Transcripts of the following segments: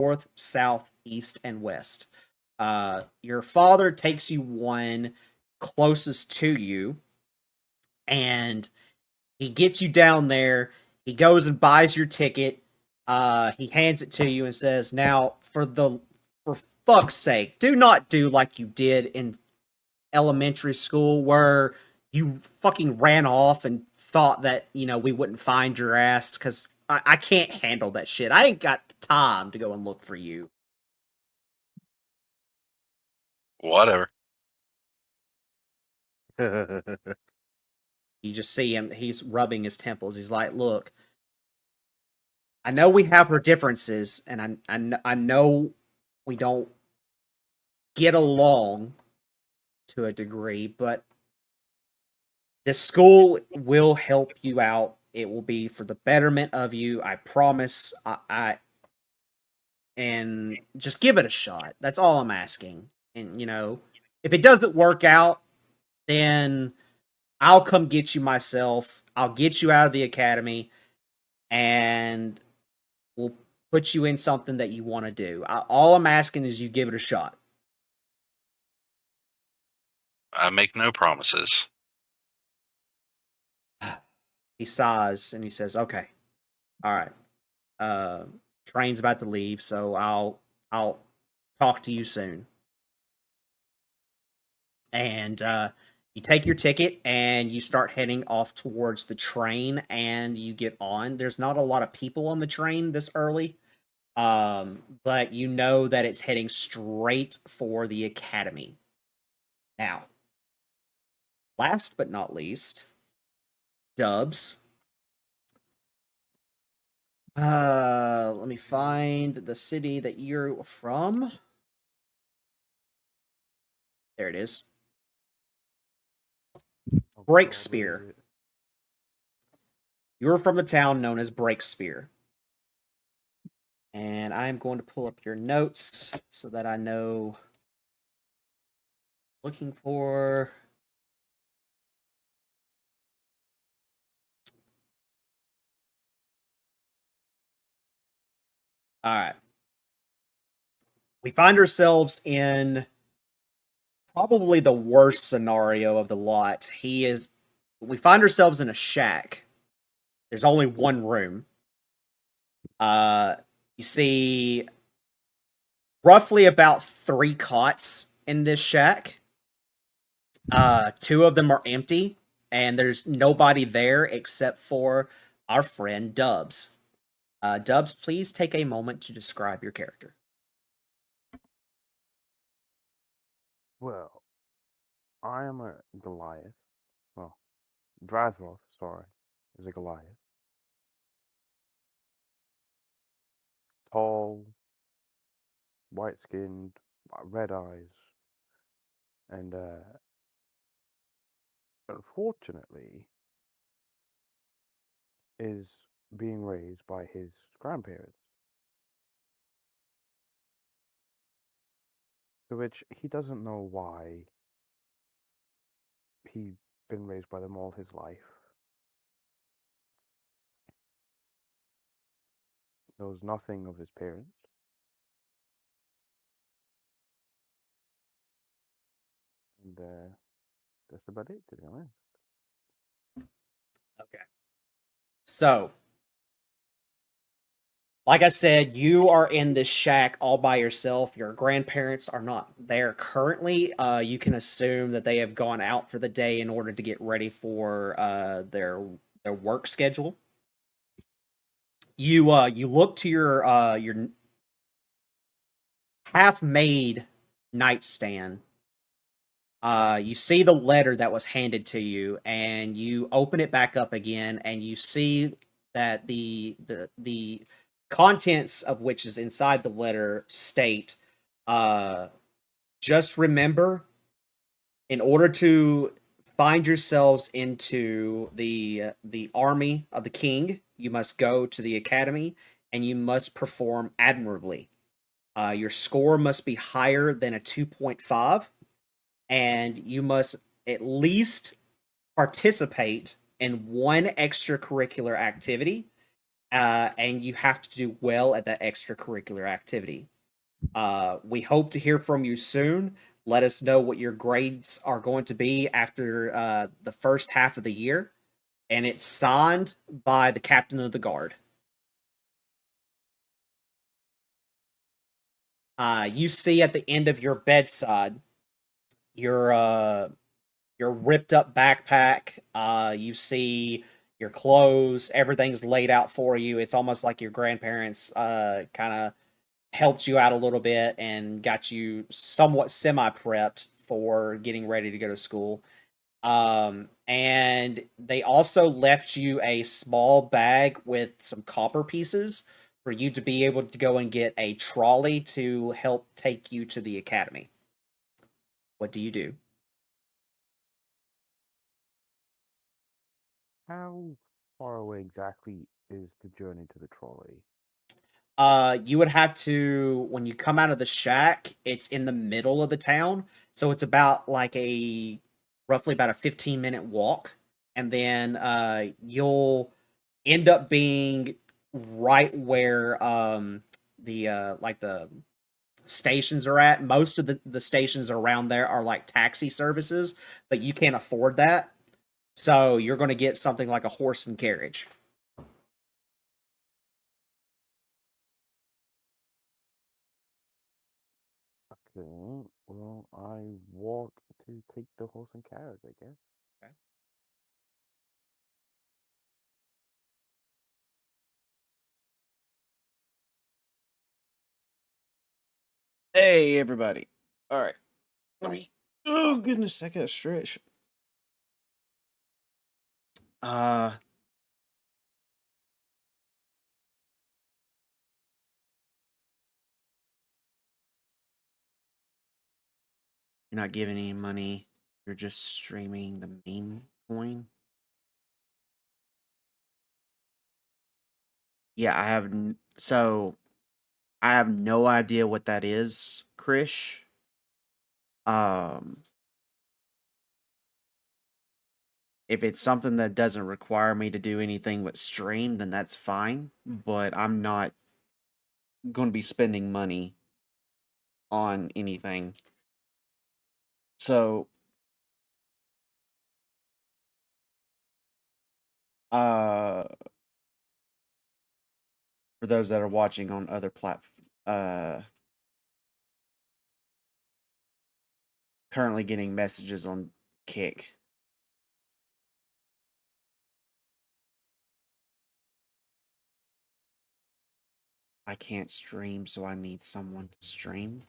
north, south, east, and west. Your father takes you one closest to you, and he gets you down there. He goes and buys your ticket. He hands it to you and says, "Now, for fuck's sake, do not do like you did in elementary school, where you fucking ran off and thought that we wouldn't find your ass, because I can't handle that shit. I ain't got time to go and look for you." Whatever. You just see him. He's rubbing his temples. He's like, "Look, I know we have our differences, and I know we don't get along to a degree, but the school will help you out. It will be for the betterment of you. I promise. And just give it a shot. That's all I'm asking. And if it doesn't work out, then I'll come get you myself. I'll get you out of the academy, and we'll put you in something that you want to do. All I'm asking is you give it a shot." I make no promises. He sighs and he says, "Okay, all right. Train's about to leave, so I'll talk to you soon." And you take your ticket and you start heading off towards the train, and you get on. There's not a lot of people on the train this early, but you know that it's heading straight for the academy. Now, last but not least, Dubs. Let me find the city that you're from. There it is. Breakspear. You're from the town known as Breakspear. And I'm going to pull up your notes so that I know looking for. All right. We find ourselves in probably the worst scenario of the lot. We find ourselves in a shack. There's only one room. You see roughly about 3 cots in this shack. 2 of them are empty, and there's nobody there except for our friend Dubs. Dubs, please take a moment to describe your character. Well, I am a Goliath. Well, Drazroth, sorry, is a Goliath. Tall, white-skinned, red eyes, and unfortunately is being raised by his grandparents, to which he doesn't know why he's been raised by them all his life. Knows nothing of his parents. And that's about it, to be honest. Okay. So, like I said, you are in this shack all by yourself. Your grandparents are not there currently. You can assume that they have gone out for the day in order to get ready for their work schedule. You look to your half-made nightstand. You see the letter that was handed to you, and you open it back up again, and you see that the contents of which is inside the letter state, just remember, in order to find yourselves into the army of the king, you must go to the academy, and you must perform admirably. Your score must be higher than a 2.5, and you must at least participate in one extracurricular activity, and you have to do well at that extracurricular activity. We hope to hear from you soon. Let us know what your grades are going to be after the first half of the year. And it's signed by the captain of the guard. You see at the end of your bedside your ripped up backpack. You see your clothes. Everything's laid out for you. It's almost like your grandparents kind of helped you out a little bit and got you somewhat semi prepped for getting ready to go to school. And they also left you a small bag with some copper pieces for you to be able to go and get a trolley to help take you to the academy. What do you do? How far away exactly is the journey to the trolley? You would have to when you come out of the shack, it's in the middle of the town, so it's about like a roughly about a 15-minute walk, and then you'll end up being right where the like the stations are at. Most of the stations around there are like taxi services, but you can't afford that. So you're going to get something like a horse and carriage. Okay, well, I walk to take the horse and carriage, I guess. Okay. Hey, everybody. All right. Let me. Oh, goodness. I got to stretch. Uh, you're not giving any money. You're just streaming the meme coin. Yeah, so I have no idea what that is, Krish. Um, if it's something that doesn't require me to do anything but stream, then that's fine. But I'm not going to be spending money on anything. So, uh, for those that are watching on other currently getting messages on Kick. I can't stream, so I need someone to stream.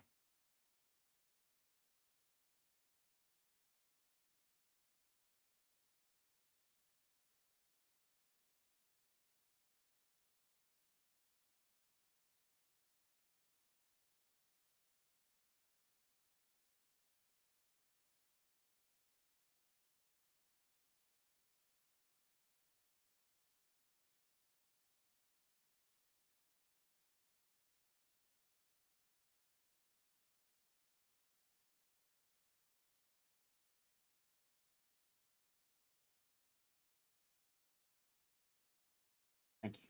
Thank you.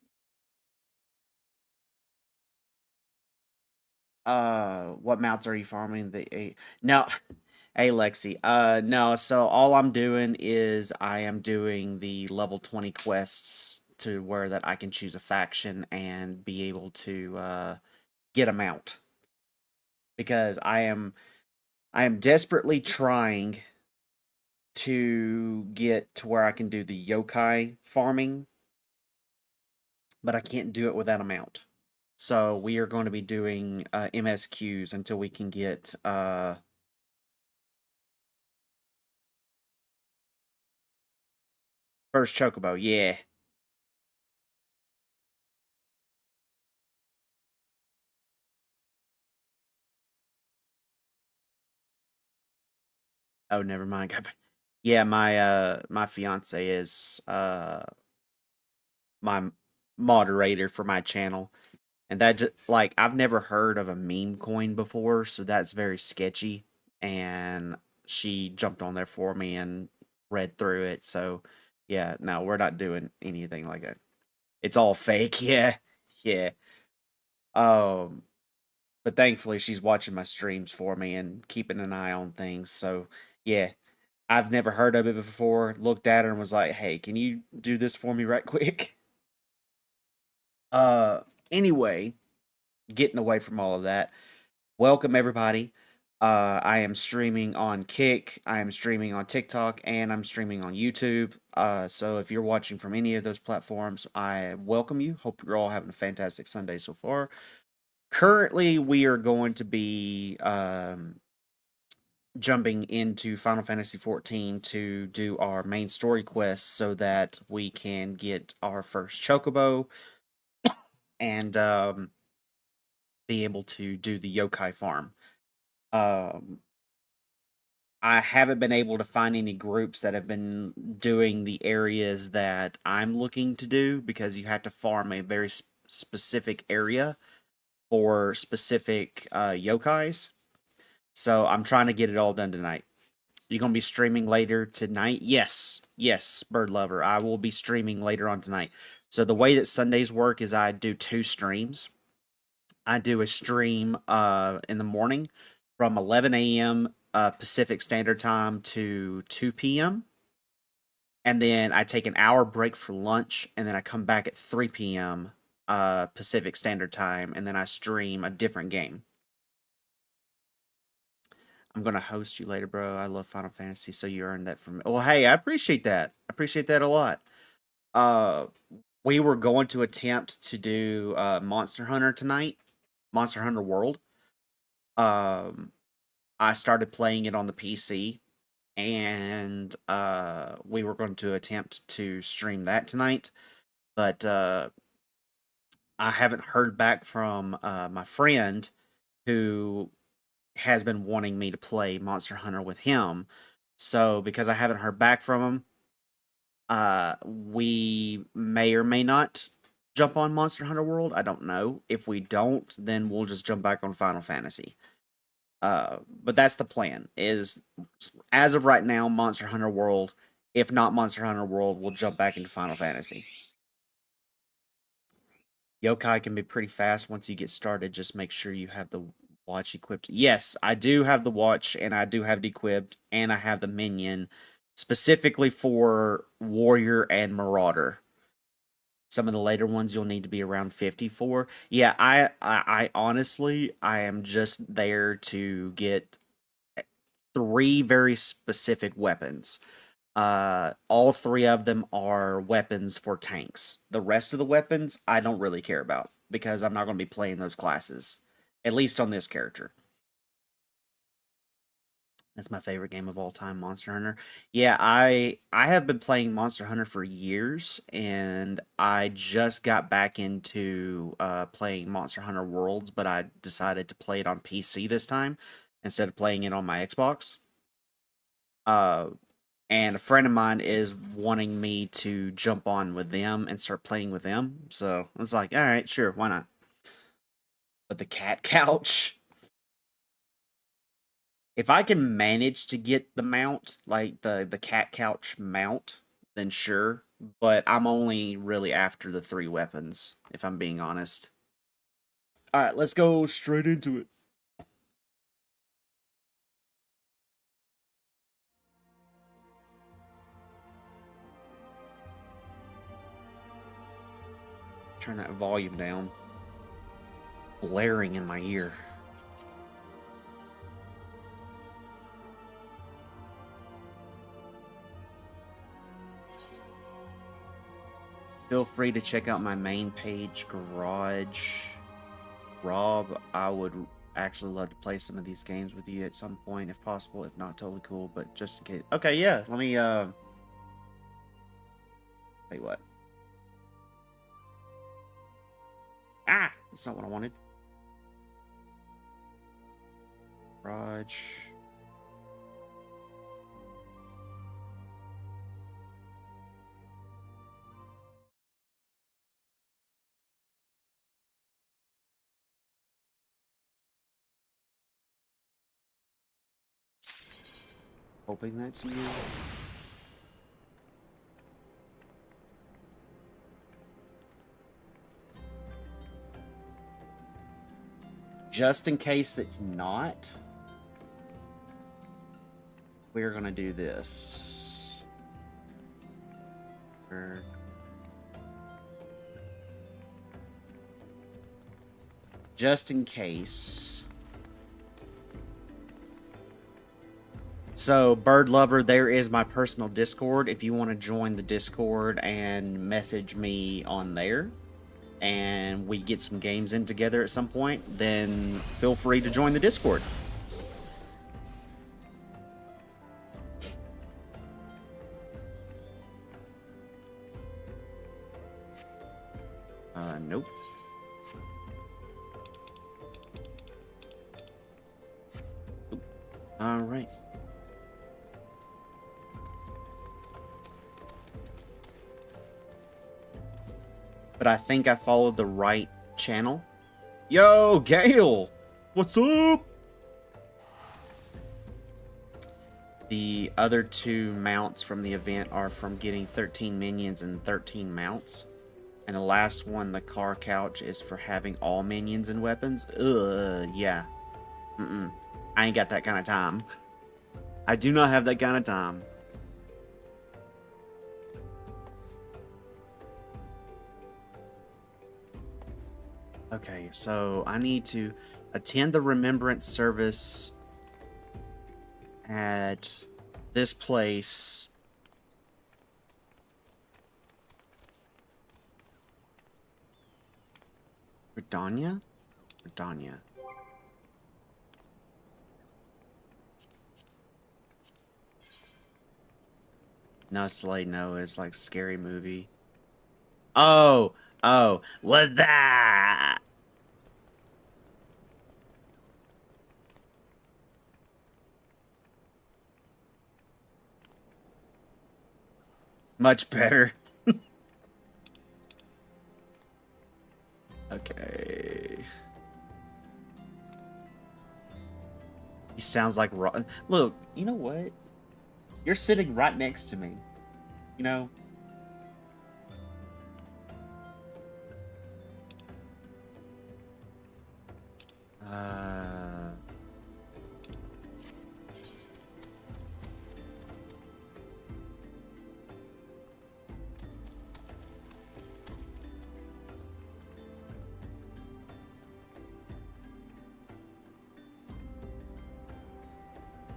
What mounts are you farming? No, hey Lexi. No. So all I'm doing is I am doing the level 20 quests to where that I can choose a faction and be able to get a mount because I am desperately trying to get to where I can do the yokai farming, but I can't do it without a mount. So we are going to be doing MSQs until we can get first chocobo. Yeah. Oh, never mind. Yeah, my fiance is my moderator for my channel, and that just like I've never heard of a meme coin before, so that's very sketchy. And she jumped on there for me and read through it. So yeah, no, we're not doing anything like that. It's all fake. Yeah. Yeah. But thankfully she's watching my streams for me and keeping an eye on things. So yeah, I've never heard of it before. Looked at her and was like, "Hey, can you do this for me right quick?" Uh, anyway, getting away from all of that. Welcome everybody. I am streaming on Kick, I am streaming on TikTok, and I'm streaming on YouTube. So if you're watching from any of those platforms, I welcome you. Hope you're all having a fantastic Sunday so far. Currently, we are going to be jumping into Final Fantasy XIV to do our main story quests so that we can get our first Chocobo and be able to do the yokai farm. I haven't been able to find any groups that have been doing the areas that I'm looking to do because you have to farm a very specific area for specific yokais. So I'm trying to get it all done tonight. You gonna be streaming later tonight? Yes, yes, Bird Lover. I will be streaming later on tonight. So the way that Sundays work is I do 2 streams. I do a stream in the morning from 11 a.m. Pacific Standard Time to 2 p.m. And then I take an hour break for lunch, and then I come back at 3 p.m. Pacific Standard Time, and then I stream a different game. I'm gonna host you later, bro. I love Final Fantasy, so you earned that from me. Well, hey, I appreciate that. I appreciate that a lot. We were going to attempt to do Monster Hunter tonight, Monster Hunter World. I started playing it on the PC, and we were going to attempt to stream that tonight, but I haven't heard back from my friend who has been wanting me to play Monster Hunter with him. So because I haven't heard back from him, we may or may not jump on Monster Hunter World. I don't know. If we don't, then we'll just jump back on Final Fantasy. But that's the plan. Is as of right now, Monster Hunter World. If not Monster Hunter World, we'll jump back into Final Fantasy. Yokai can be pretty fast once you get started. Just make sure you have the watch equipped. Yes, I do have the watch, and I do have it equipped, and I have the minion specifically for Warrior and Marauder. Some of the later ones you'll need to be around 54. Yeah, I honestly, I am just there to get 3 very specific weapons. All 3 of them are weapons for tanks. The rest of the weapons I don't really care about because I'm not going to be playing those classes, at least on this character. That's my favorite game of all time, Monster Hunter. Yeah, I have been playing Monster Hunter for years, and I just got back into playing Monster Hunter Worlds, but I decided to play it on PC this time instead of playing it on my Xbox. And a friend of mine is wanting me to jump on with them and start playing with them. So I was like, all right, sure, why not? But the cat couch. If I can manage to get the mount, like the cat couch mount, then sure. But I'm only really after the 3 weapons, if I'm being honest. Alright, let's go straight into it. Turn that volume down. Blaring in my ear. Feel free to check out my main page, Garage. Rob, I would actually love to play some of these games with you at some point, if possible. If not, totally cool, but just in case. Okay, yeah, let me, tell you what. Ah! That's not what I wanted. Garage. Hoping that's you. just in case it's not, we're gonna do this. Just in case. So, Bird Lover, there is my personal Discord. If you want to join the Discord and message me on there, and we get some games in together at some point, then feel free to join the Discord. Nope. Oop. All right. But I think I followed the right channel. Yo, Gale! What's up? The other 2 mounts from the event are from getting 13 minions and 13 mounts. And the last one, the car couch, is for having all minions and weapons. Yeah. I ain't got that kind of time. I do not have that kind of time. Okay, so I need to attend the remembrance service at this place. Redania? Redania. No, Slade, no, it's like scary movie. Oh, was that? Much better. Okay. He sounds like Look, you know what? You're sitting right next to me. You know?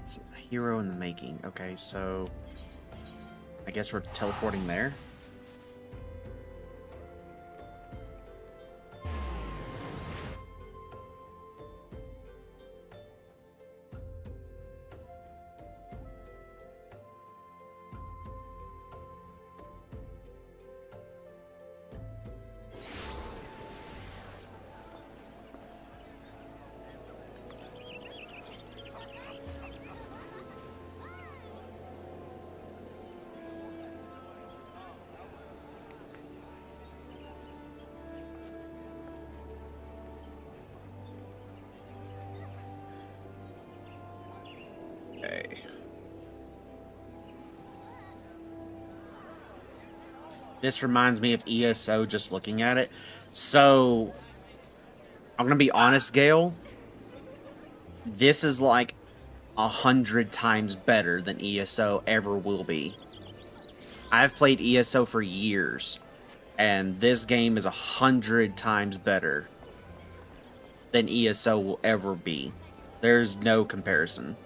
It's a hero in the making. Okay, so I guess we're teleporting there. Okay. This reminds me of ESO just looking at it. So, I'm gonna be honest, Gale. This is like 100 times better than ESO ever will be. I've played ESO for years, and this game is 100 times better than ESO will ever be. There's no comparison.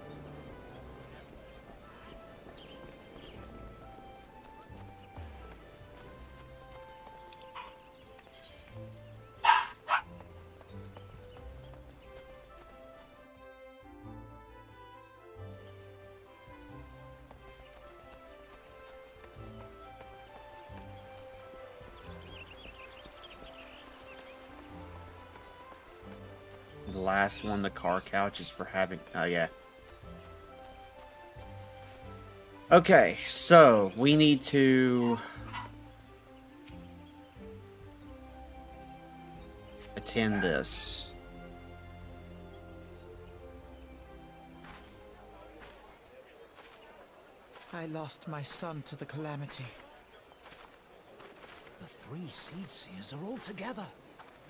The last one, the car couch, is for having... Oh, yeah. Okay, so we need to attend this. I lost my son to the calamity. The 3 Seed Seers are all together.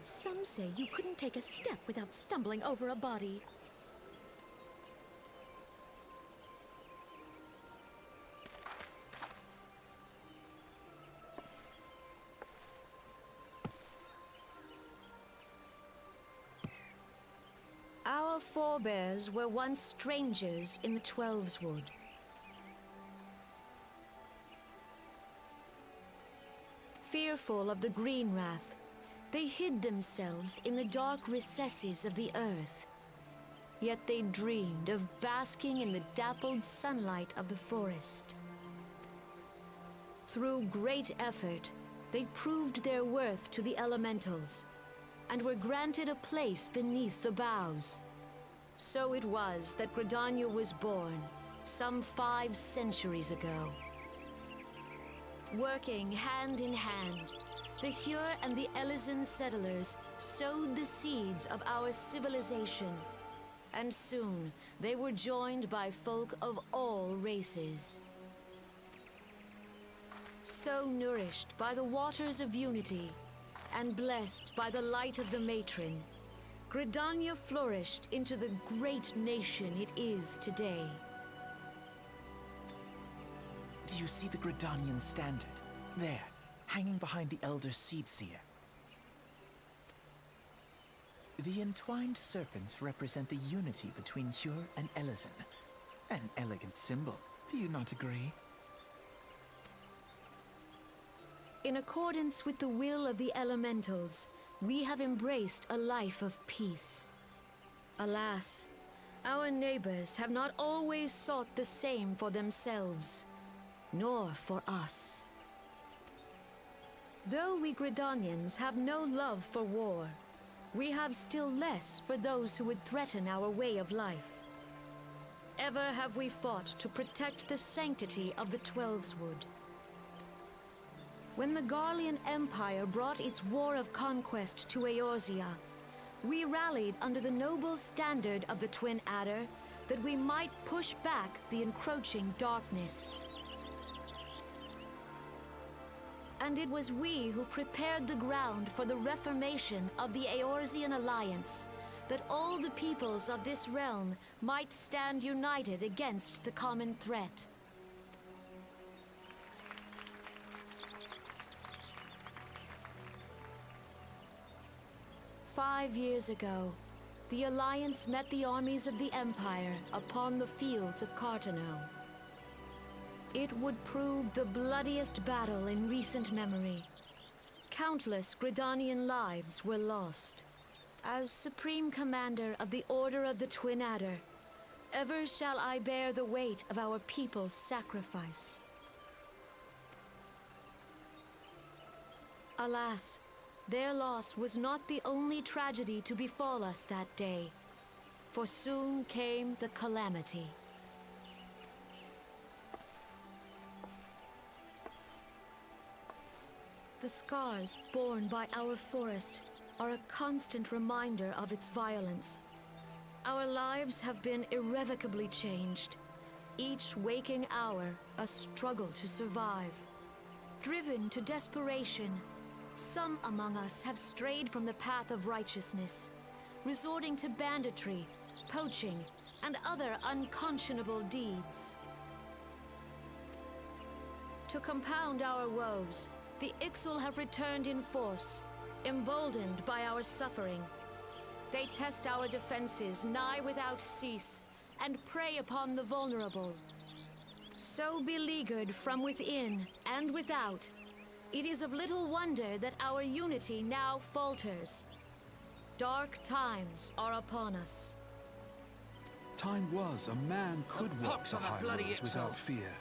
Some say you couldn't take a step without stumbling over a body. Our forebears were once strangers in the Twelveswood. Fearful of the Green Wrath, they hid themselves in the dark recesses of the earth. Yet they dreamed of basking in the dappled sunlight of the forest. Through great effort, they proved their worth to the elementals, and were granted a place beneath the boughs. So it was that Gridania was born, some 5 centuries ago. Working hand in hand, the Hure and the Elysian settlers sowed the seeds of our civilization, and soon they were joined by folk of all races. So nourished by the waters of unity, and blessed by the light of the matron, Gridania flourished into the great nation it is today. Do you see the Gridanian standard? There, hanging behind the Elder Seedseer. The entwined serpents represent the unity between Hure and Elysian. An elegant symbol, do you not agree? In accordance with the will of the elementals, we have embraced a life of peace. Alas, our neighbors have not always sought the same for themselves, nor for us. Though we Gridanians have no love for war, we have still less for those who would threaten our way of life. Ever have we fought to protect the sanctity of the Twelveswood. When the Garlean Empire brought its war of conquest to Eorzea, we rallied under the noble standard of the Twin Adder that we might push back the encroaching darkness. And it was we who prepared the ground for the reformation of the Eorzean Alliance, that all the peoples of this realm might stand united against the common threat. "5 years ago, the Alliance met the armies of the Empire upon the fields of Cartano. It would prove the bloodiest battle in recent memory. Countless Gridanian lives were lost. As Supreme Commander of the Order of the Twin Adder, ever shall I bear the weight of our people's sacrifice. Alas, their loss was not the only tragedy to befall us that day, for soon came the calamity. The scars borne by our forest are a constant reminder of its violence. Our lives have been irrevocably changed, each waking hour a struggle to survive. Driven to desperation, some among us have strayed from the path of righteousness, resorting to banditry, poaching, and other unconscionable deeds. To compound our woes, the Ixal have returned in force, emboldened by our suffering. They test our defenses nigh without cease, and prey upon the vulnerable. So beleaguered from within and without, it is of little wonder that our unity now falters. Dark times are upon us. Time was a man could walk the high roads without fear.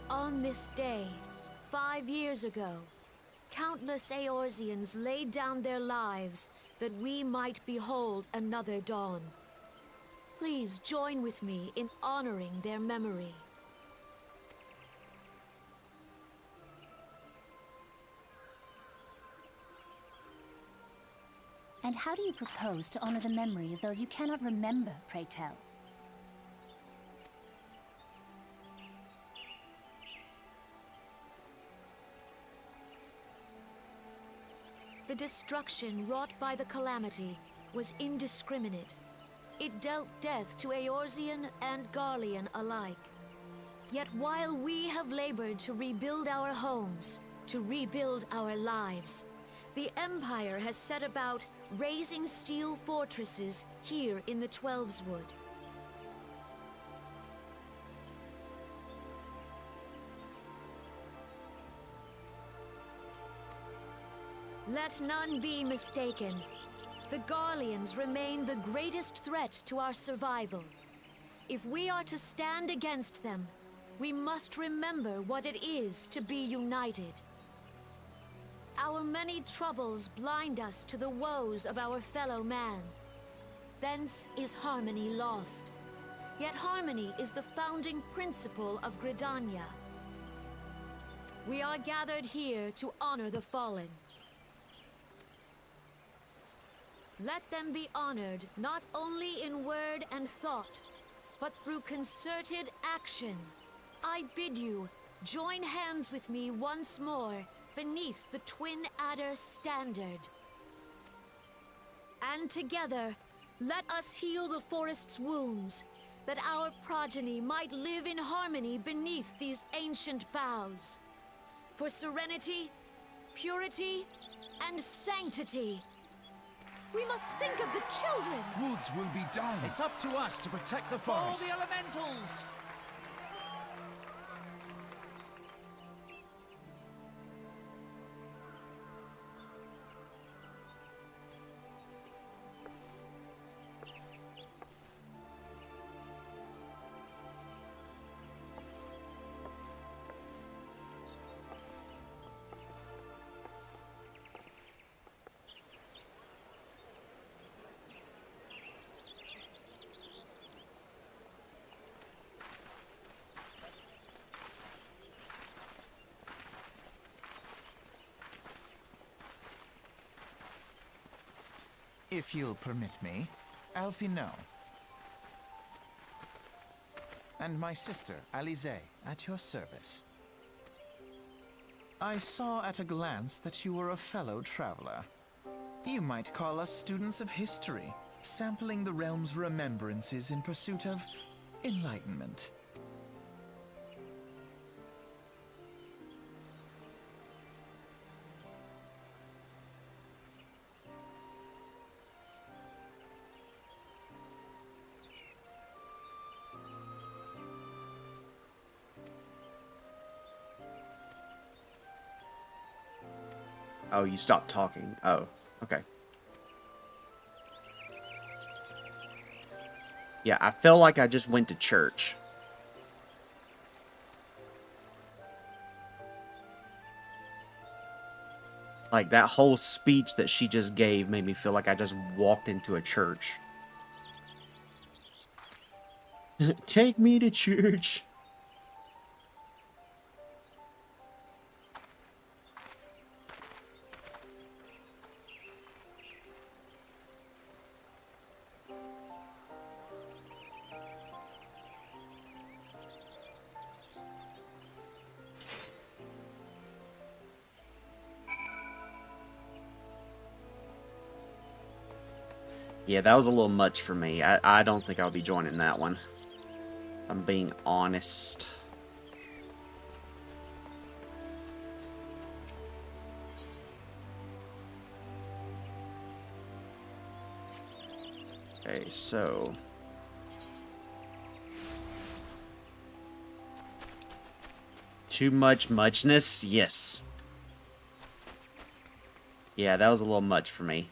On this day, 5 years ago, countless Eorzeans laid down their lives that we might behold another dawn. Please join with me in honoring their memory. And how do you propose to honor the memory of those you cannot remember, pray tell? The destruction wrought by the calamity was indiscriminate. It dealt death to Eorzean and Garlean alike. Yet while we have labored to rebuild our homes, to rebuild our lives, the Empire has set about raising steel fortresses here in the Twelveswood. Let none be mistaken. The Garleans remain the greatest threat to our survival. If we are to stand against them, we must remember what it is to be united. Our many troubles blind us to the woes of our fellow man. Thence is harmony lost. Yet harmony is the founding principle of Gridania. We are gathered here to honor the fallen. Let them be honored not only in word and thought, but through concerted action. I bid you, join hands with me once more beneath the Twin Adder standard. And together, let us heal the forest's wounds, that our progeny might live in harmony beneath these ancient boughs. For serenity, purity, and sanctity. We must think of the children! Woods will be done. It's up to us to protect the forest. All the elementals! If you'll permit me, Alfie no. And my sister, Alize, at your service. I saw at a glance that you were a fellow traveler. You might call us students of history, sampling the realm's remembrances in pursuit of enlightenment. Oh, you stopped talking. Oh, okay. Yeah, I feel like I just went to church. Like, that whole speech that she just gave made me feel like I just walked into a church. Take me to church. Yeah, that was a little much for me. I don't think I'll be joining that one. I'm being honest. Okay, so... Too much muchness? Yes. Yeah, that was a little much for me.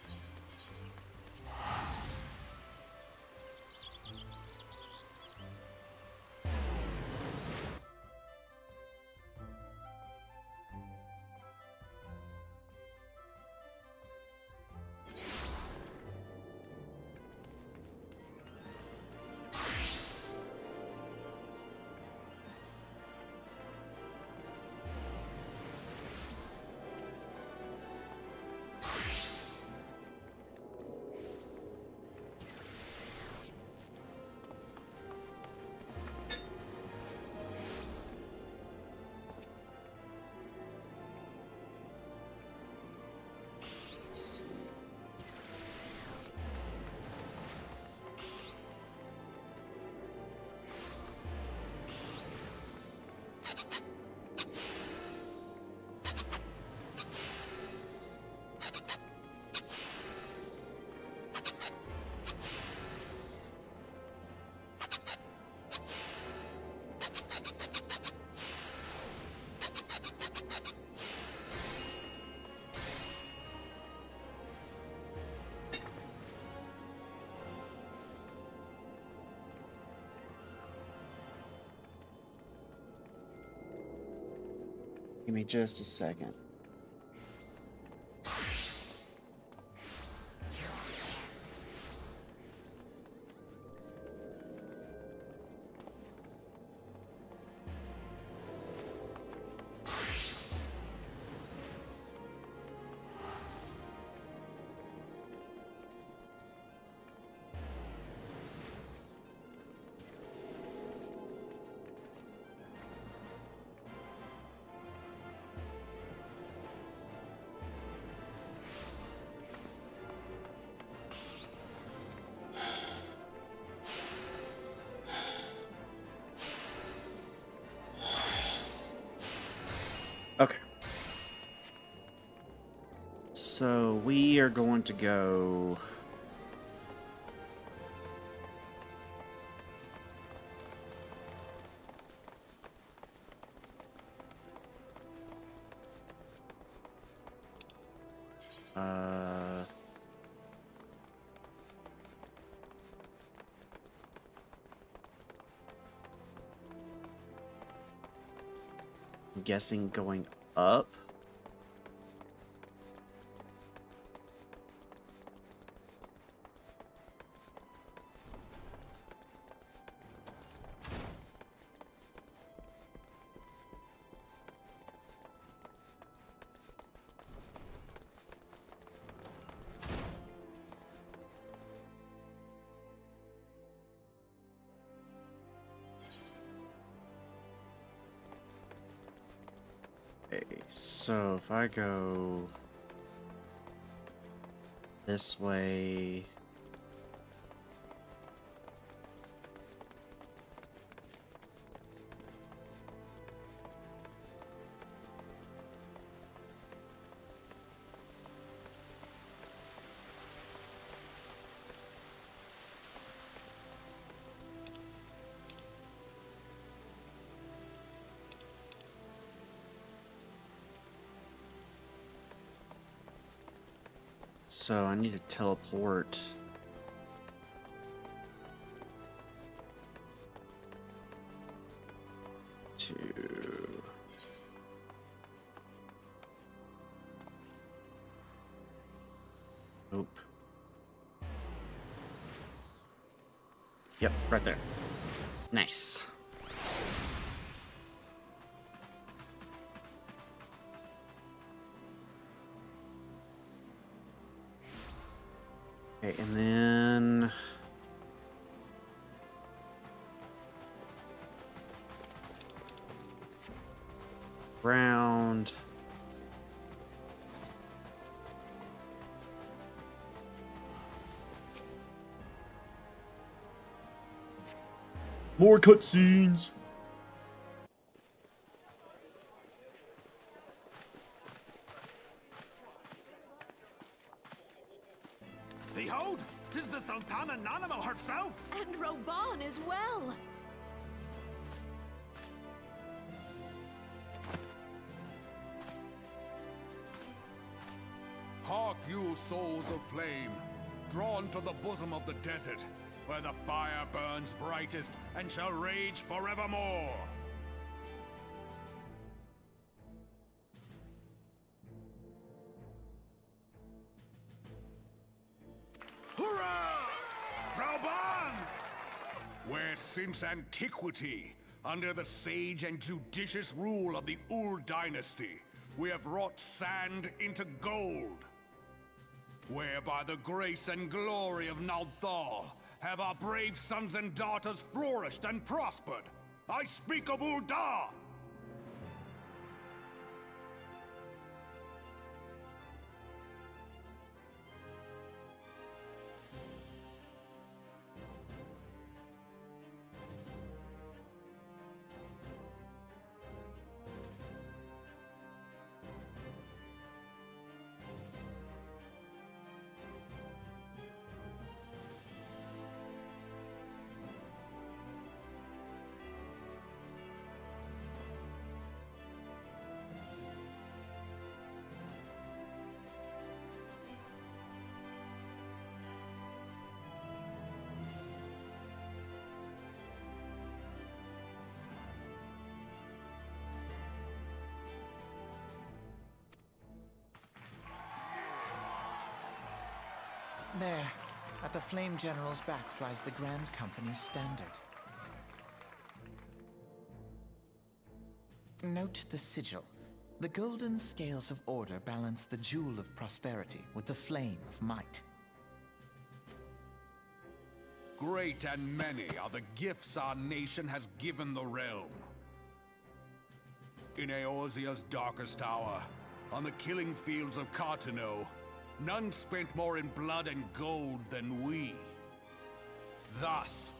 Give me just a second. Okay. So we are going to go. I'm guessing going up. Okay, so if I go this way. So I need to teleport. To... Nope. Yep, right there. Nice. Okay, and then... round. More cutscenes. Behold, 'tis the Sultana Nanimo herself! And Roban as well! Hark you, souls of flame, drawn to the bosom of the desert, where the fire burns brightest and shall rage forevermore! Hurrah! Rauban! Where since antiquity, under the sage and judicious rule of the Ul dynasty, we have wrought sand into gold. Where by the grace and glory of Nalthal have our brave sons and daughters flourished and prospered. I speak of Ul'dah! There, at the Flame General's back flies the Grand Company's standard. Note the sigil. The golden scales of order balance the jewel of prosperity with the flame of might. Great and many are the gifts our nation has given the realm. In Eorzea's darkest hour, on the killing fields of Cartano, none spent more in blood and gold than we. Thus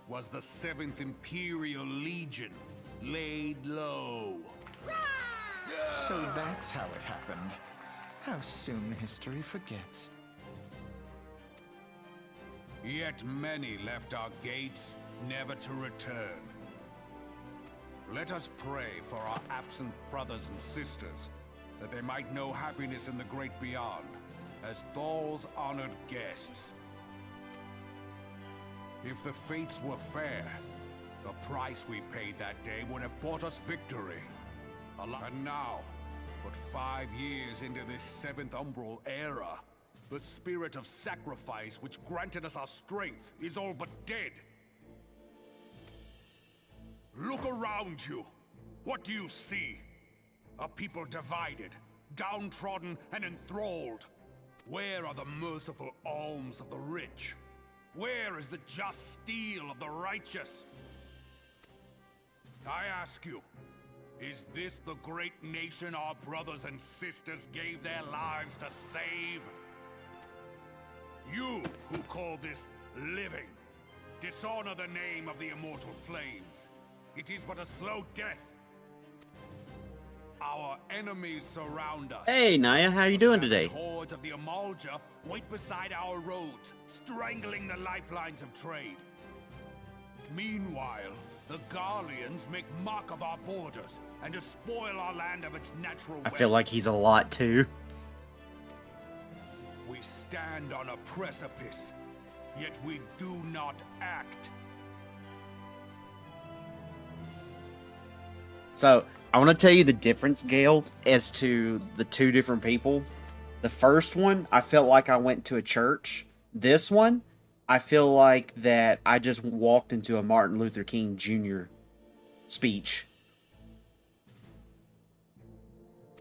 was the 7th Imperial Legion laid low. So that's how it happened. How soon history forgets. Yet many left our gates, never to return. Let us pray for our absent brothers and sisters, that they might know happiness in the great beyond, as Thal's honored guests. If the fates were fair, the price we paid that day would have bought us victory. And now, but 5 years into this 7th Umbral era, the spirit of sacrifice which granted us our strength is all but dead. Look around you. What do you see? A people divided, downtrodden and enthralled. Where are the merciful alms of the rich? Where is the just steel of the righteous? I ask you, is this the great nation our brothers and sisters gave their lives to save? You who call this living, dishonor the name of the immortal flames. It is but a slow death. Our enemies surround us. Hey, Naya, how you doing today? Hordes of the Amalja wait beside our roads, strangling the lifelines of trade. Meanwhile, the Garleans make mock of our borders and despoil our land of its natural wealth. I feel like he's a lot too. We stand on a precipice, yet we do not act. So, I want to tell you the difference, Gale, as to the two different people. The first one, I felt like I went to a church. This one, I feel like that I just walked into a Martin Luther King Jr. speech.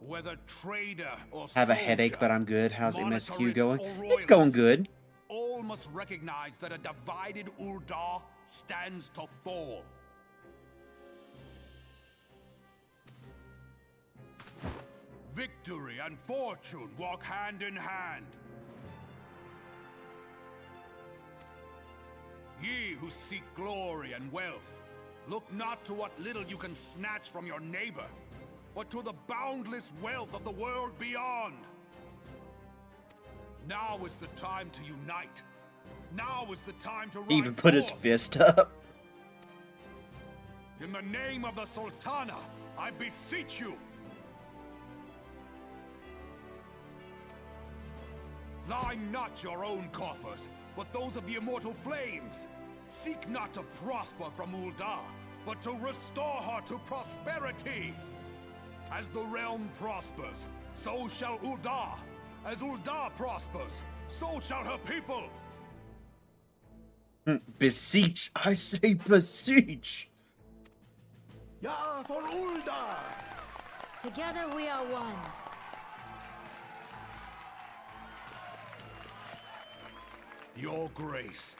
Whether trader or Have a soldier, headache, but I'm good. How's MSQ monetarist going? or It's going royalist, good. all must recognize that a divided Uldar stands to fall. Victory and fortune walk hand in hand. Ye who seek glory and wealth, look not to what little you can snatch from your neighbor, but to the boundless wealth of the world beyond. Now is the time to unite. Now is the time to He ride even put his forth. fist up. In the name of the Sultana, I beseech you. Line not your own coffers, but those of the immortal flames. Seek not to prosper from Uldar, but to restore her to prosperity. As the realm prospers, so shall Uldar. As Uldar prospers, so shall her people. Beseech. I say beseech. Ja, for Uldar! Together we are one. Your grace.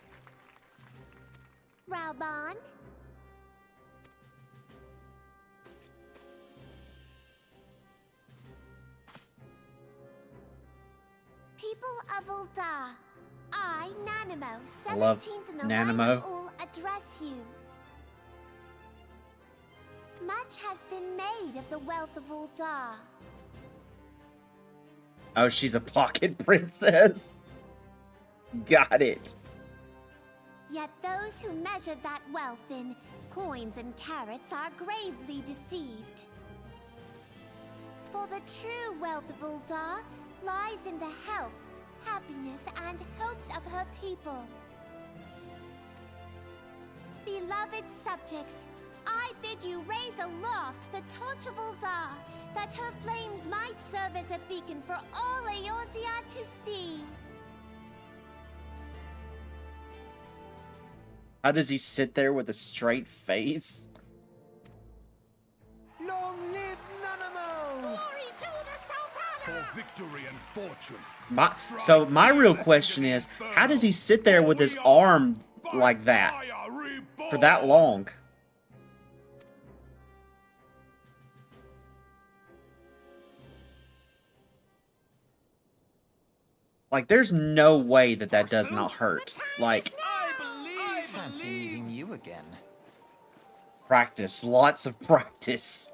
Raoban? People of Uldar, I, Nanimo, I love 17th in the Nanimo. line of Ul, address you. Much has been made of the wealth of Uldar. Oh, she's a pocket princess. Got it. Yet those who measure that wealth in coins and carats are gravely deceived. For the true wealth of Uldar lies in the health, happiness, and hopes of her people. Beloved subjects, I bid you raise aloft the torch of Uldar, that her flames might serve as a beacon for all Eorzea to see. How does he sit there with a straight face? Long live Nanamo! Glory to the Sultana! For victory and fortune. So my real question is, how does he sit there with his arm like that for that long? Like, there's no way that that does not hurt. Like, Fancy meeting you again. practice, lots of practice.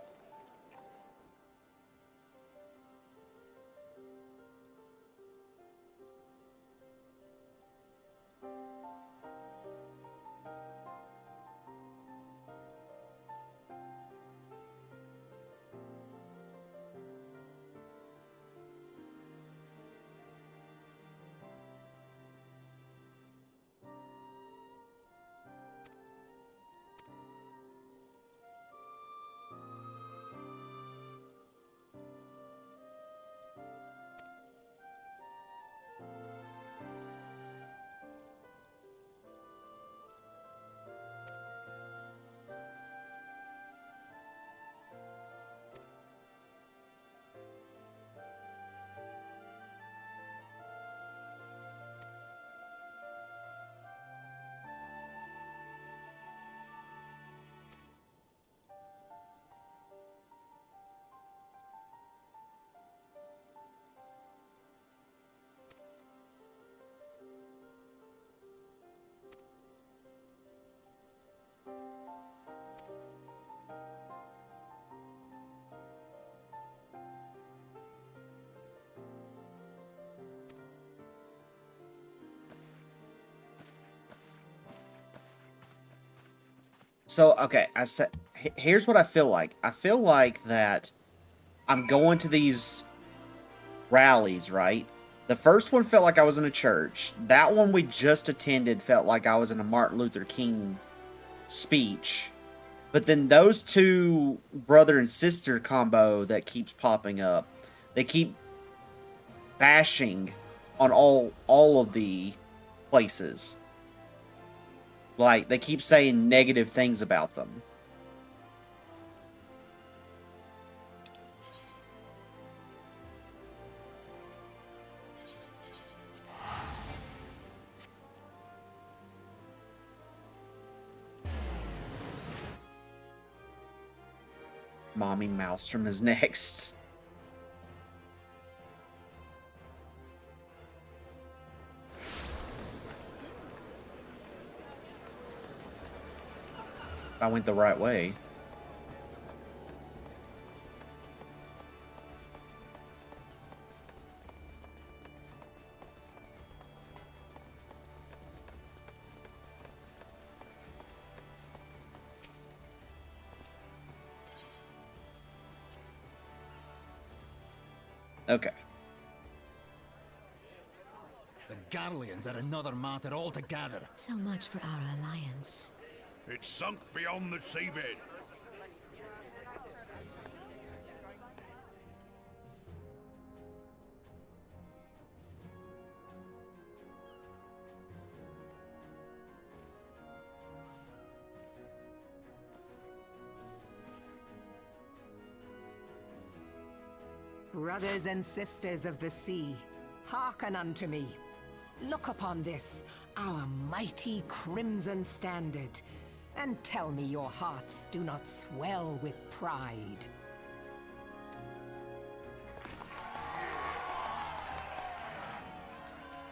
So, okay, I said, here's what I feel like. I feel like that I'm going to these rallies, right? The first one felt like I was in a church. That one we just attended felt like I was in a Martin Luther King speech. But then those two brother and sister combo that keeps popping up, they keep bashing on all of the places. Like, they keep saying negative things about them. Mommy Maelstrom is next. I went the right way. Okay. The Garleans are another matter altogether. So much for our alliance. It's sunk beyond the seabed. Brothers and sisters of the sea, hearken unto me. Look upon this, our mighty crimson standard, and tell me your hearts do not swell with pride.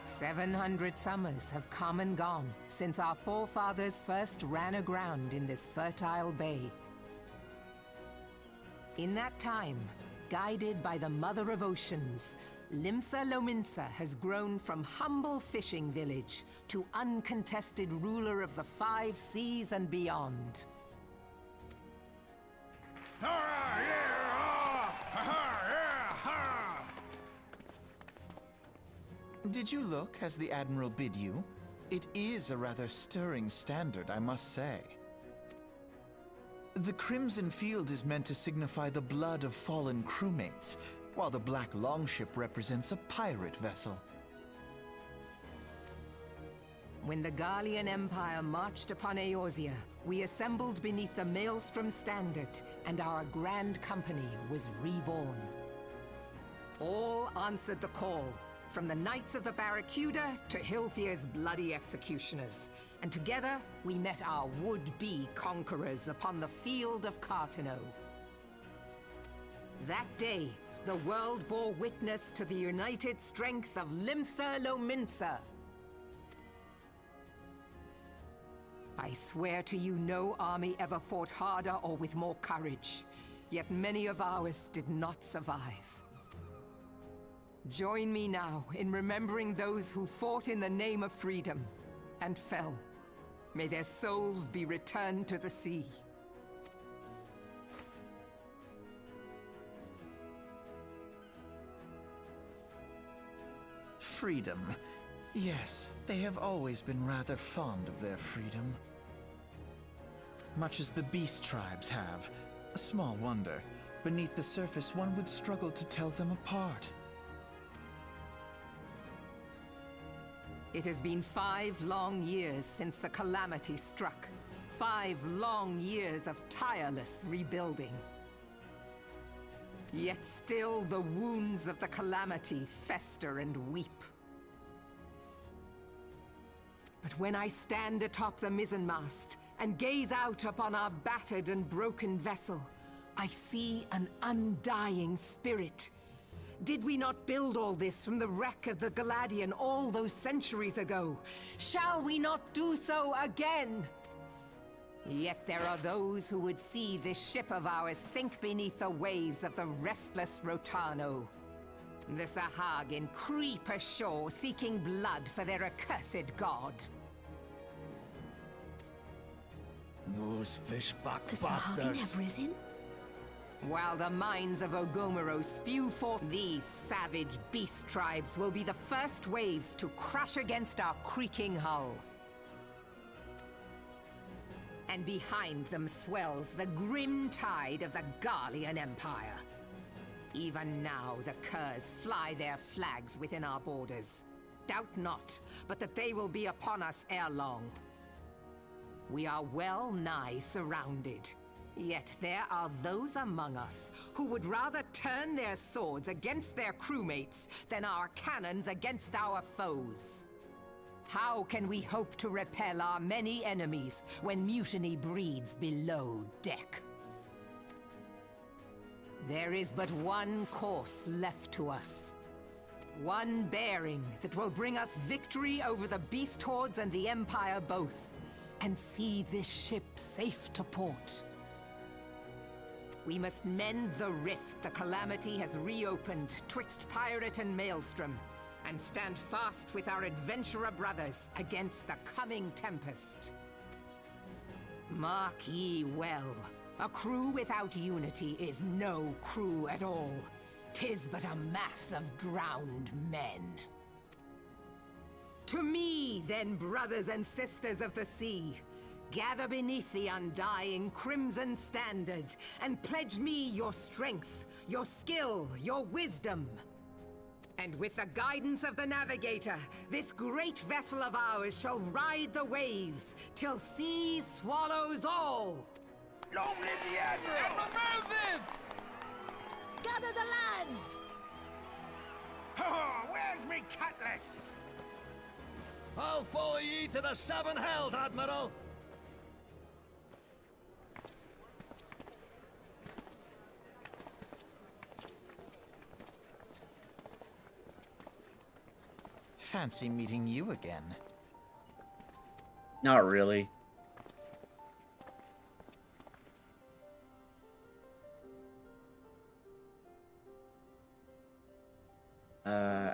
"700 summers have come and gone since our forefathers first ran aground in this fertile bay. In that time, guided by the Mother of Oceans, Limsa Lominsa has grown from humble fishing village to uncontested ruler of the 5 seas and beyond. Did you look as the Admiral bid you? It is a rather stirring standard, I must say. The crimson field is meant to signify the blood of fallen crewmates, while the black longship represents a pirate vessel. When the Gallian Empire marched upon Eorzea, we assembled beneath the Maelstrom standard, and our grand company was reborn. All answered the call, from the Knights of the Barracuda to Hilfir's bloody executioners, and together we met our would-be conquerors upon the field of Cartano. That day, the world bore witness to the united strength of Limsa Lominsa. I swear to you, no army ever fought harder or with more courage, yet many of ours did not survive. Join me now in remembering those who fought in the name of freedom and fell. May their souls be returned to the sea. Freedom. Yes, they have always been rather fond of their freedom. Much as the beast tribes have. A small wonder. Beneath the surface, one would struggle to tell them apart. It has been 5 long years since the calamity struck. 5 long years of tireless rebuilding. Yet still the wounds of the calamity fester and weep. But when I stand atop the mizzenmast and gaze out upon our battered and broken vessel, I see an undying spirit. Did we not build all this from the wreck of the Galadian all those centuries ago? Shall we not do so again? Yet there are those who would see this ship of ours sink beneath the waves of the restless Rotano. The Sahagin creep ashore seeking blood for their accursed god. Those fishback The Sahagin have risen? While the minds of Ogomoro spew forth, these savage beast tribes will be the first waves to crash against our creaking hull. And behind them swells the grim tide of the Gallian Empire. Even now the curs fly their flags within our borders. Doubt not, but that they will be upon us ere long. We are well nigh surrounded. Yet there are those among us who would rather turn their swords against their crewmates than our cannons against our foes. How can we hope to repel our many enemies when mutiny breeds below deck? There is but one course left to us. One bearing that will bring us victory over the beast hordes and the Empire both, and see this ship safe to port. We must mend the rift the calamity has reopened twixt pirate and maelstrom, and stand fast with our adventurer brothers against the coming tempest. Mark ye well, a crew without unity is no crew at all. 'Tis but a mass of drowned men. To me, then, brothers and sisters of the sea, gather beneath the undying crimson standard, and pledge me your strength, your skill, your wisdom. And with the guidance of the navigator, this great vessel of ours shall ride the waves, till sea swallows all! Long live the Admiral! Admiral Melvin! Gather the lads! Oh, where's me cutlass? I'll follow ye to the 7 hells, Admiral! Fancy meeting you again. Not really.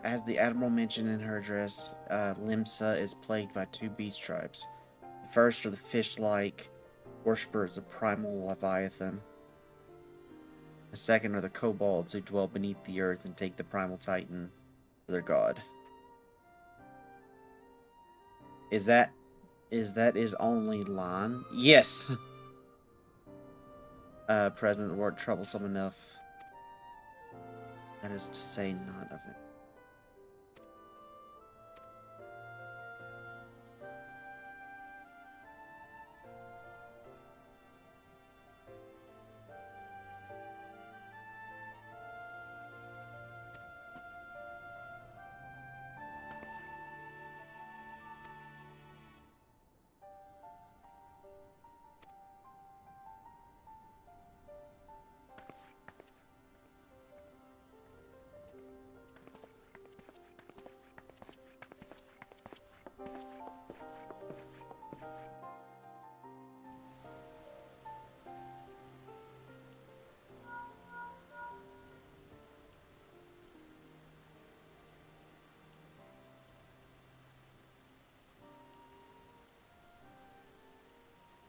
As the Admiral mentioned in her address, Limsa is plagued by 2 beast tribes. The first are the fish-like worshippers of primal Leviathan. The second are the kobolds who dwell beneath the earth and take the primal titan for their god. Is that his only line? Yes! Present word troublesome enough. That is to say none of it.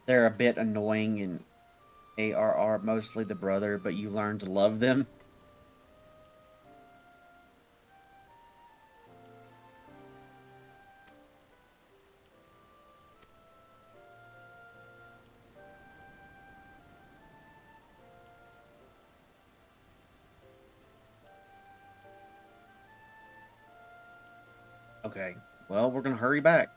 they're a bit annoying in ARR, mostly the brother, but you learn to love them. Okay, well, we're gonna hurry back.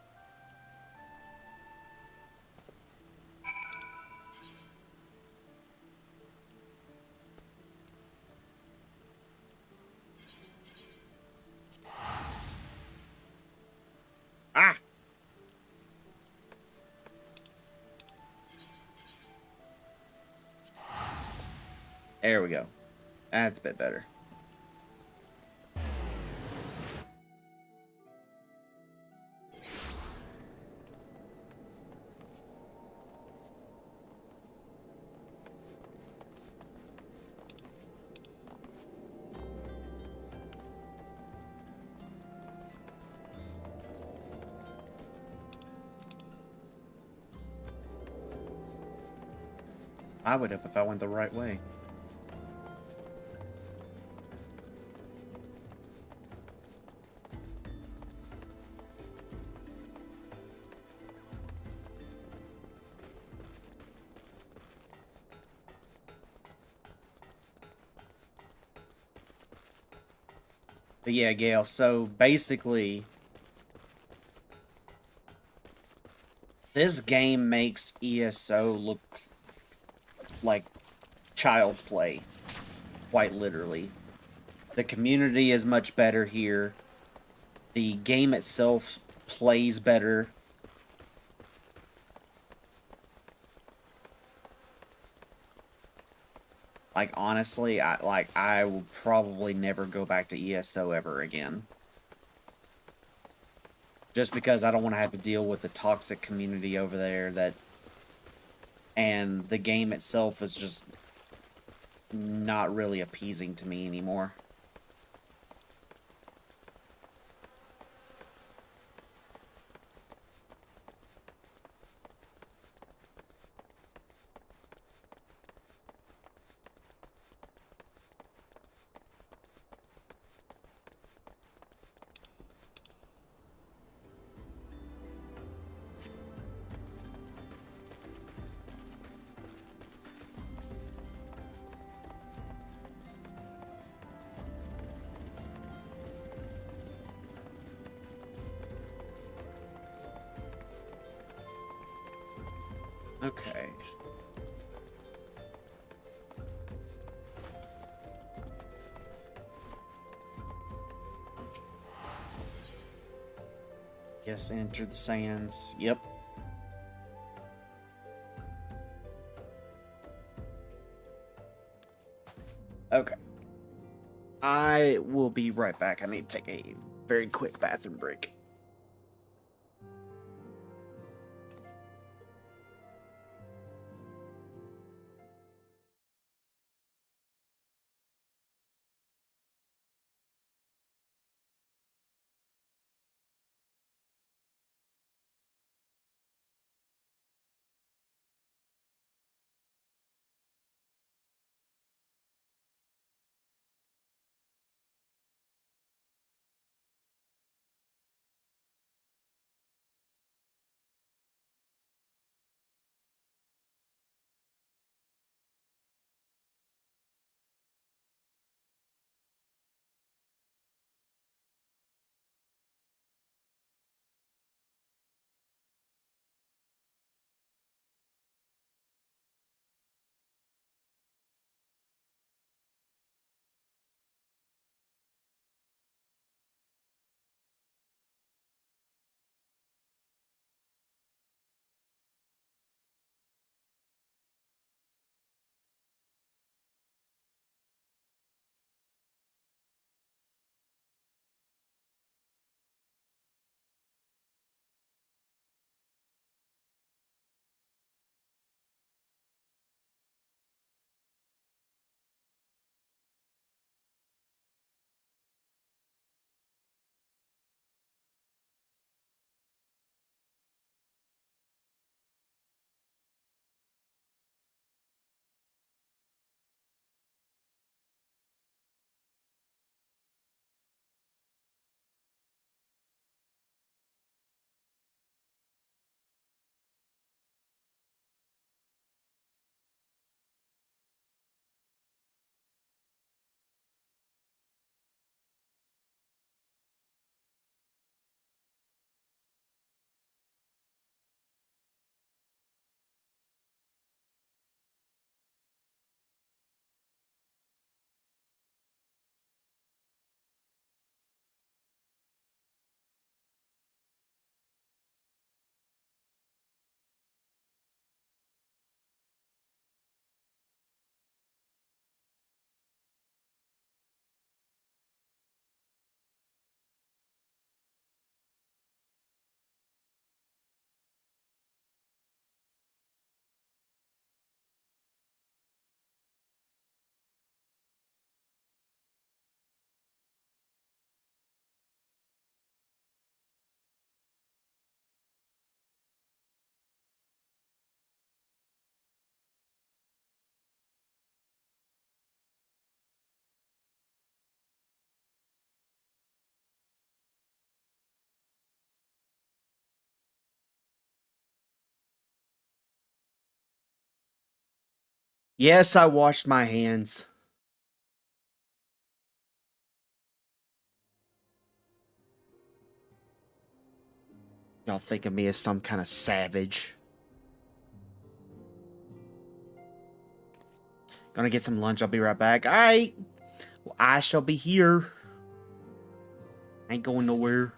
Ah! There we go. That's a bit better. I would have if I went the right way. But yeah, Gail, so basically, this game makes ESO look like child's play, quite literally. The community is much better here. The game itself plays better. Like, honestly, I will probably never go back to ESO ever again. Just because I don't want to have to deal with the toxic community over there and the game itself is just not really appeasing to me anymore. Okay. Yes, enter the sands. Yep. Okay. I will be right back. I need to take a very quick bathroom break. Yes, I washed my hands. Y'all think of me as some kind of savage. Gonna get some lunch. I'll be right back. Alright. Well, I shall be here. Ain't going nowhere.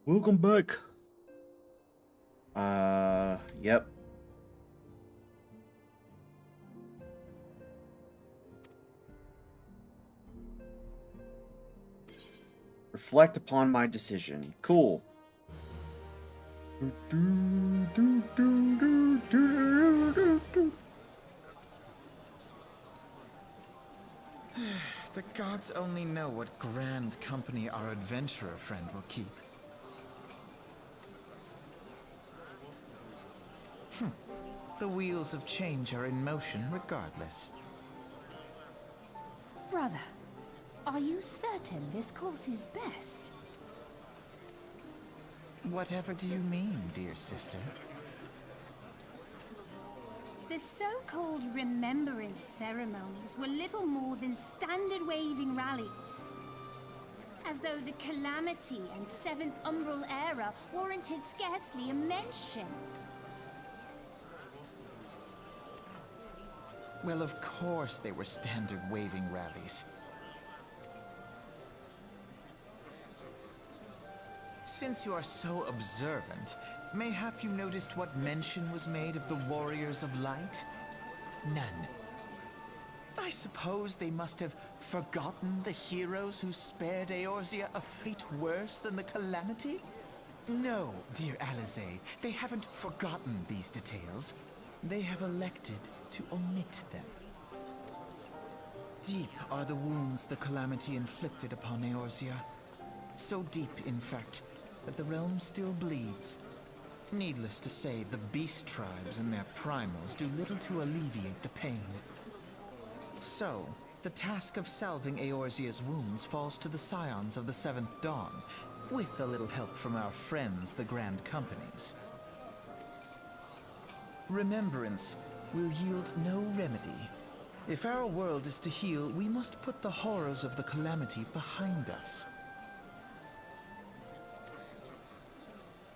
Welcome back. Yep. Reflect upon my decision. Cool. The gods only know what grand company our adventurer friend will keep. The wheels of change are in motion regardless. Brother, are you certain this course is best? Whatever do you mean, dear sister? The so-called remembrance ceremonies were little more than standard waving rallies. As though the Calamity and Seventh Umbral era warranted scarcely a mention. Well, of course they were standard waving rallies. Since you are so observant, mayhap you noticed what mention was made of the Warriors of Light? None. I suppose they must have forgotten the heroes who spared Eorzea a fate worse than the Calamity? No, dear Alizé, they haven't forgotten these details. They have elected to omit them. Deep are the wounds the Calamity inflicted upon Eorzea. So deep, in fact, that the realm still bleeds. Needless to say, the beast tribes and their primals do little to alleviate the pain. So, the task of salving Eorzea's wounds falls to the scions of the Seventh Dawn, with a little help from our friends, the Grand Companies. Remembrance will yield no remedy. If our world is to heal, we must put the horrors of the Calamity behind us.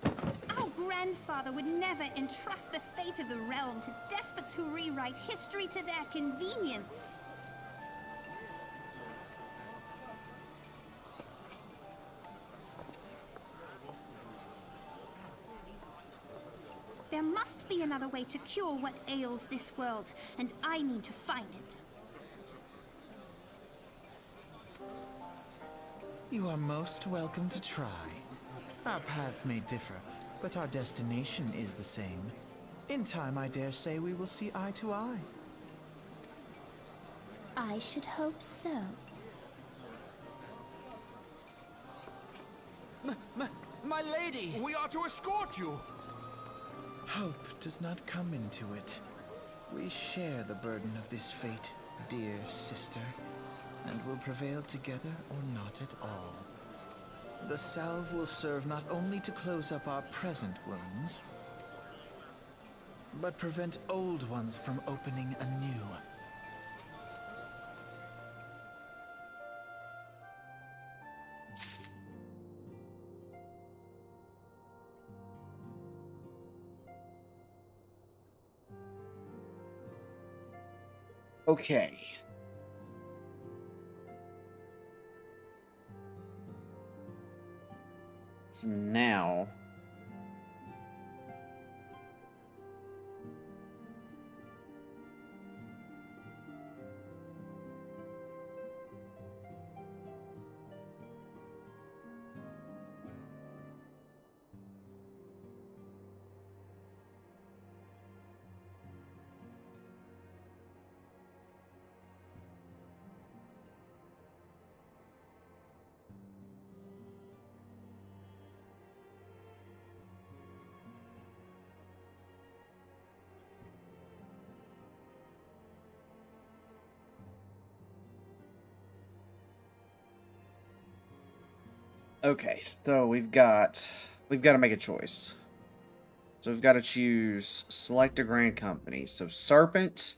Our grandfather would never entrust the fate of the realm to despots who rewrite history to their convenience. There must be another way to cure what ails this world, and I mean to find it. You are most welcome to try. Our paths may differ, but our destination is the same. In time, I dare say we will see eye to eye. I should hope so. My lady! We are to escort you! Hope does not come into it. We share the burden of this fate, dear sister, and will prevail together or not at all. The salve will serve not only to close up our present wounds, but prevent old ones from opening anew. Okay. So now... Okay, so we've got to make a choice. So we've got to choose select a grand company. So Serpent,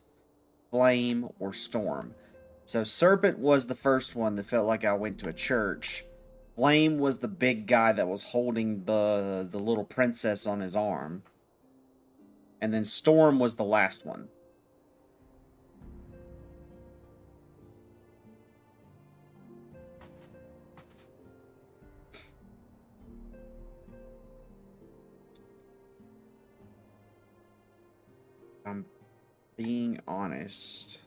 Flame, or Storm. So Serpent was the first one that felt like I went to a church. Flame was the big guy that was holding the little princess on his arm. And then Storm was the last one. I'm being honest.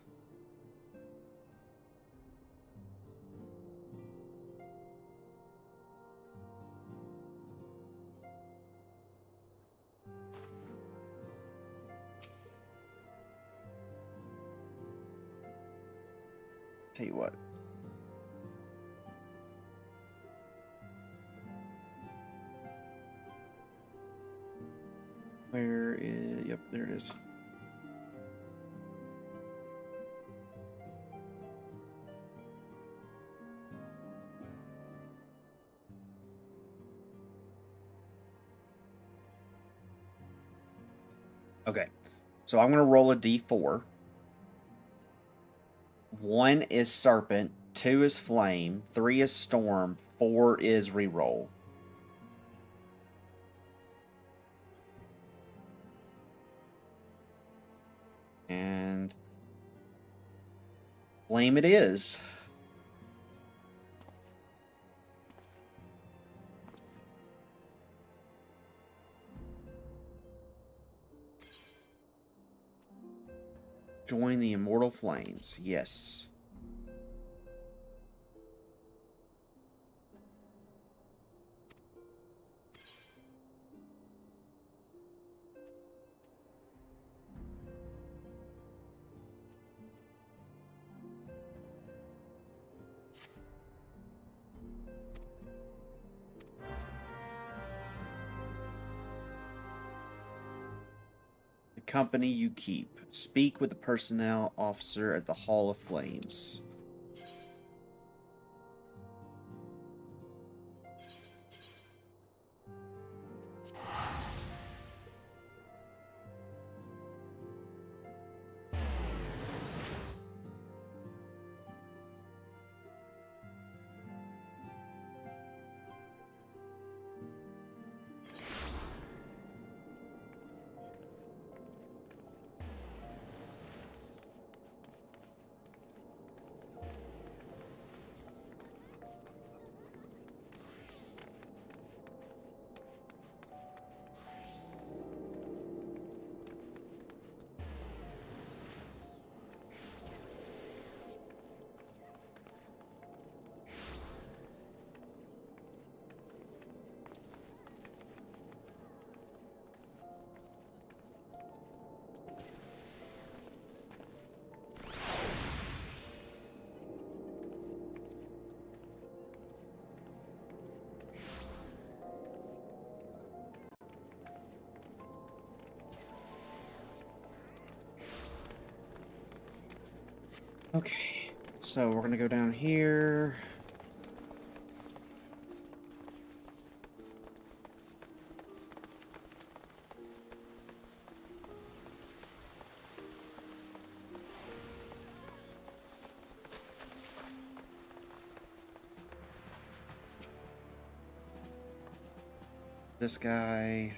Tell you what. Where is... Yep, there it is. Okay, so I'm going to roll a d4. 1 is Serpent, 2 is Flame, 3 is Storm, 4 is Reroll. And Flame it is. Join the Immortal Flames. Yes. The company you keep. Speak with the personnel officer at the Hall of Flames. Okay, so we're gonna go down here. This guy.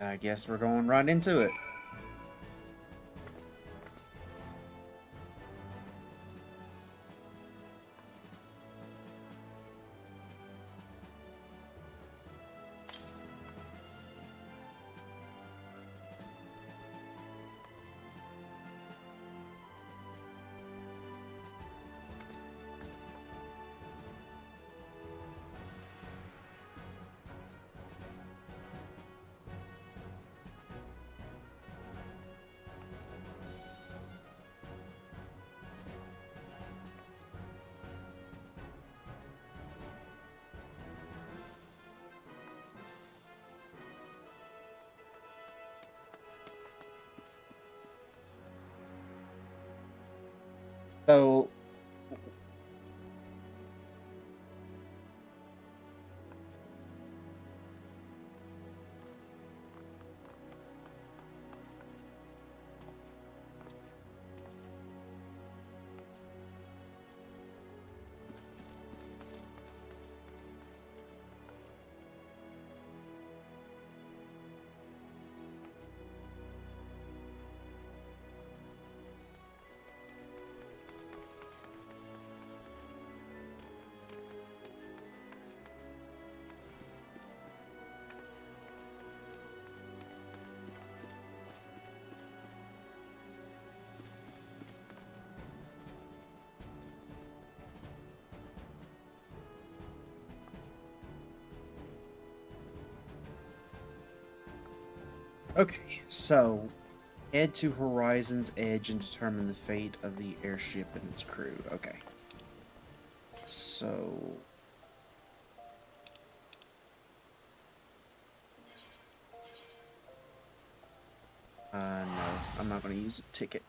I guess we're going right into it. So okay, so head to Horizon's Edge and determine the fate of the airship and its crew. Okay. So no, I'm not going to use a ticket.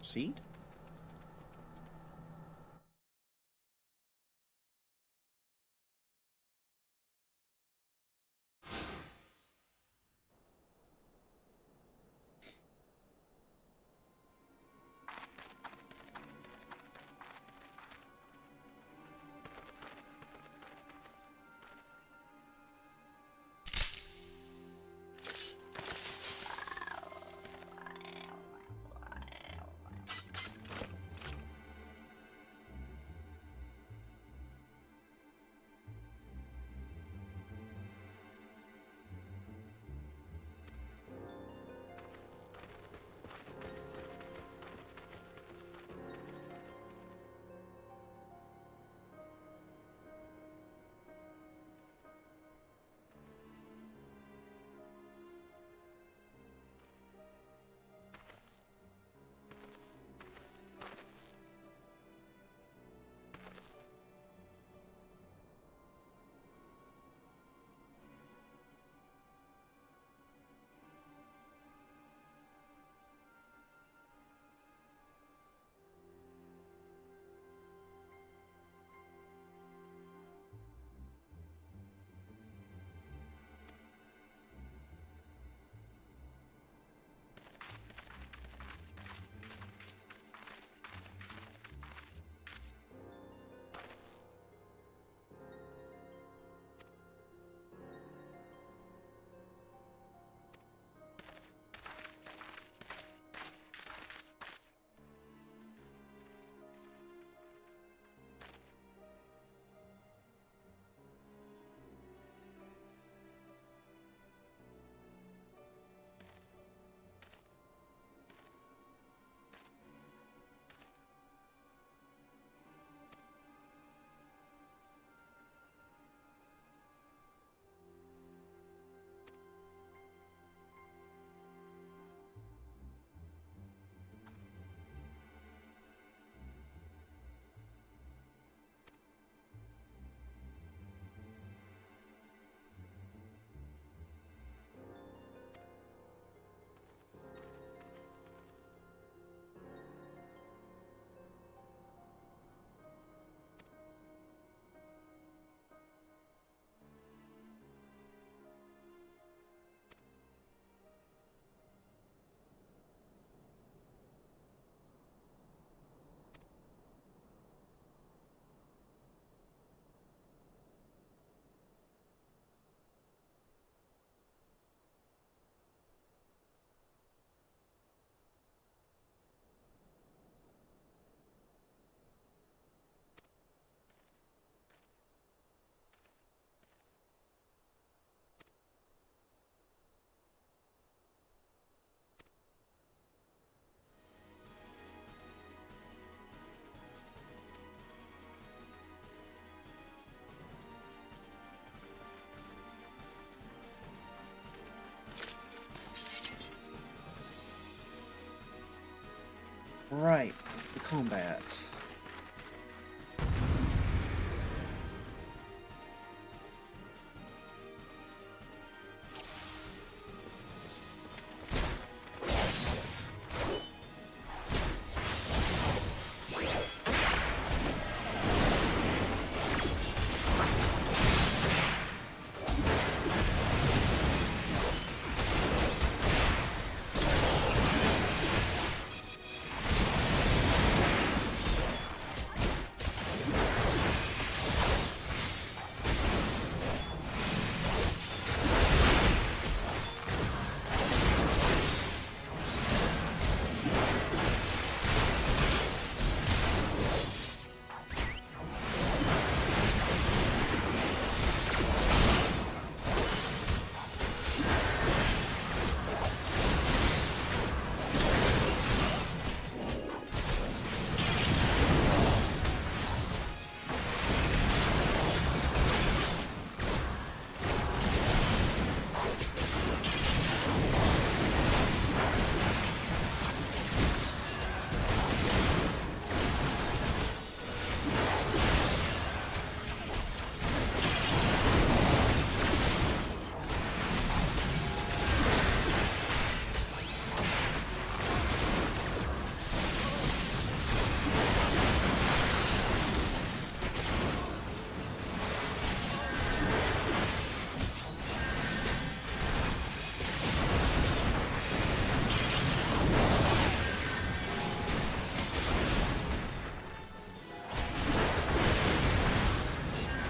Proceed. Right, the combat.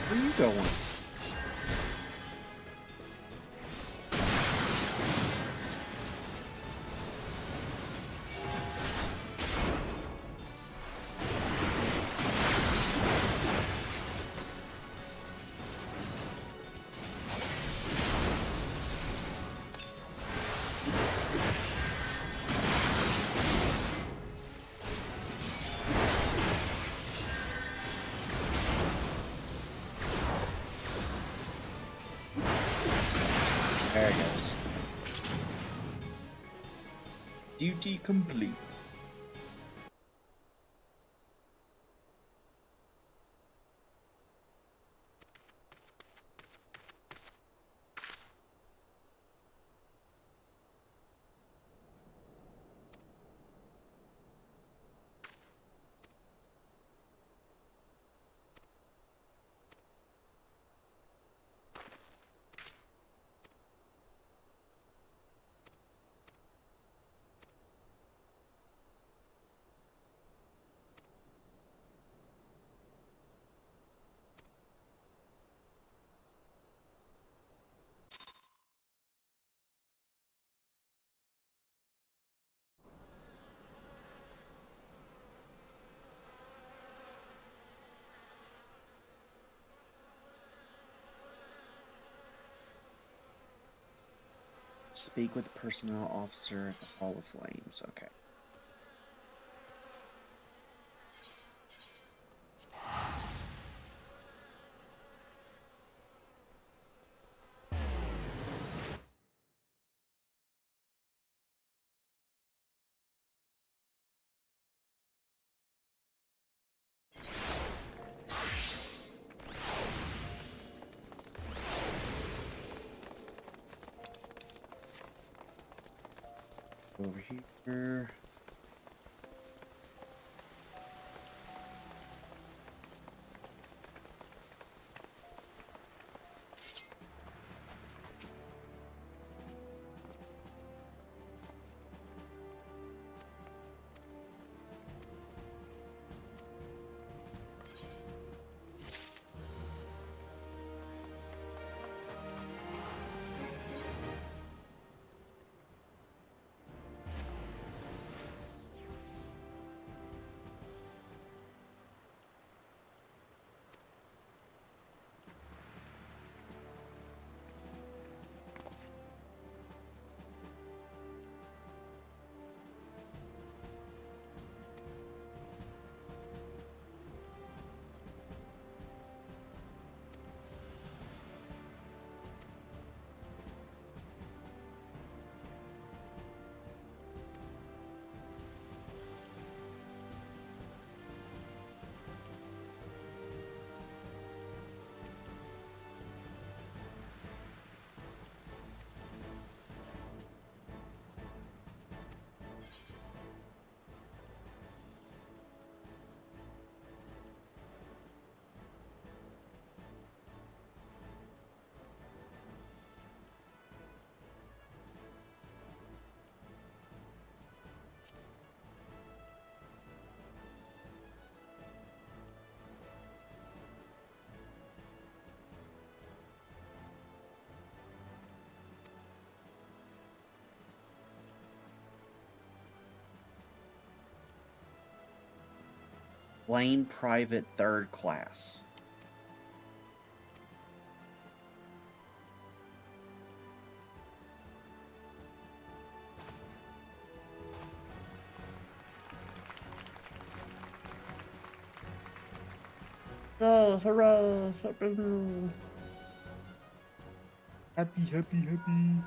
Where are you going? There it goes. Duty complete. Speak with the personnel officer at the Hall of Flames. Okay. Over here. Flame Private 3rd Class. Oh, hurrah! Happy, happy, happy.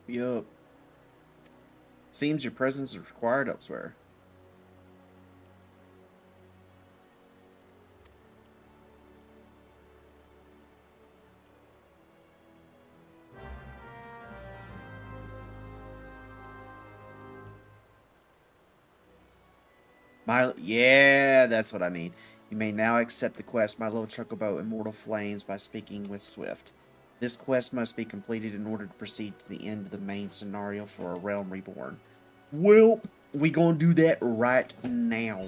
Yup. Seems your presence is required elsewhere. Yeah, that's what I need. You may now accept the quest, My Little Chocobo Immortal Flames, by speaking with Swift. This quest must be completed in order to proceed to the end of the main scenario for A Realm Reborn. Well, we gonna do that right now.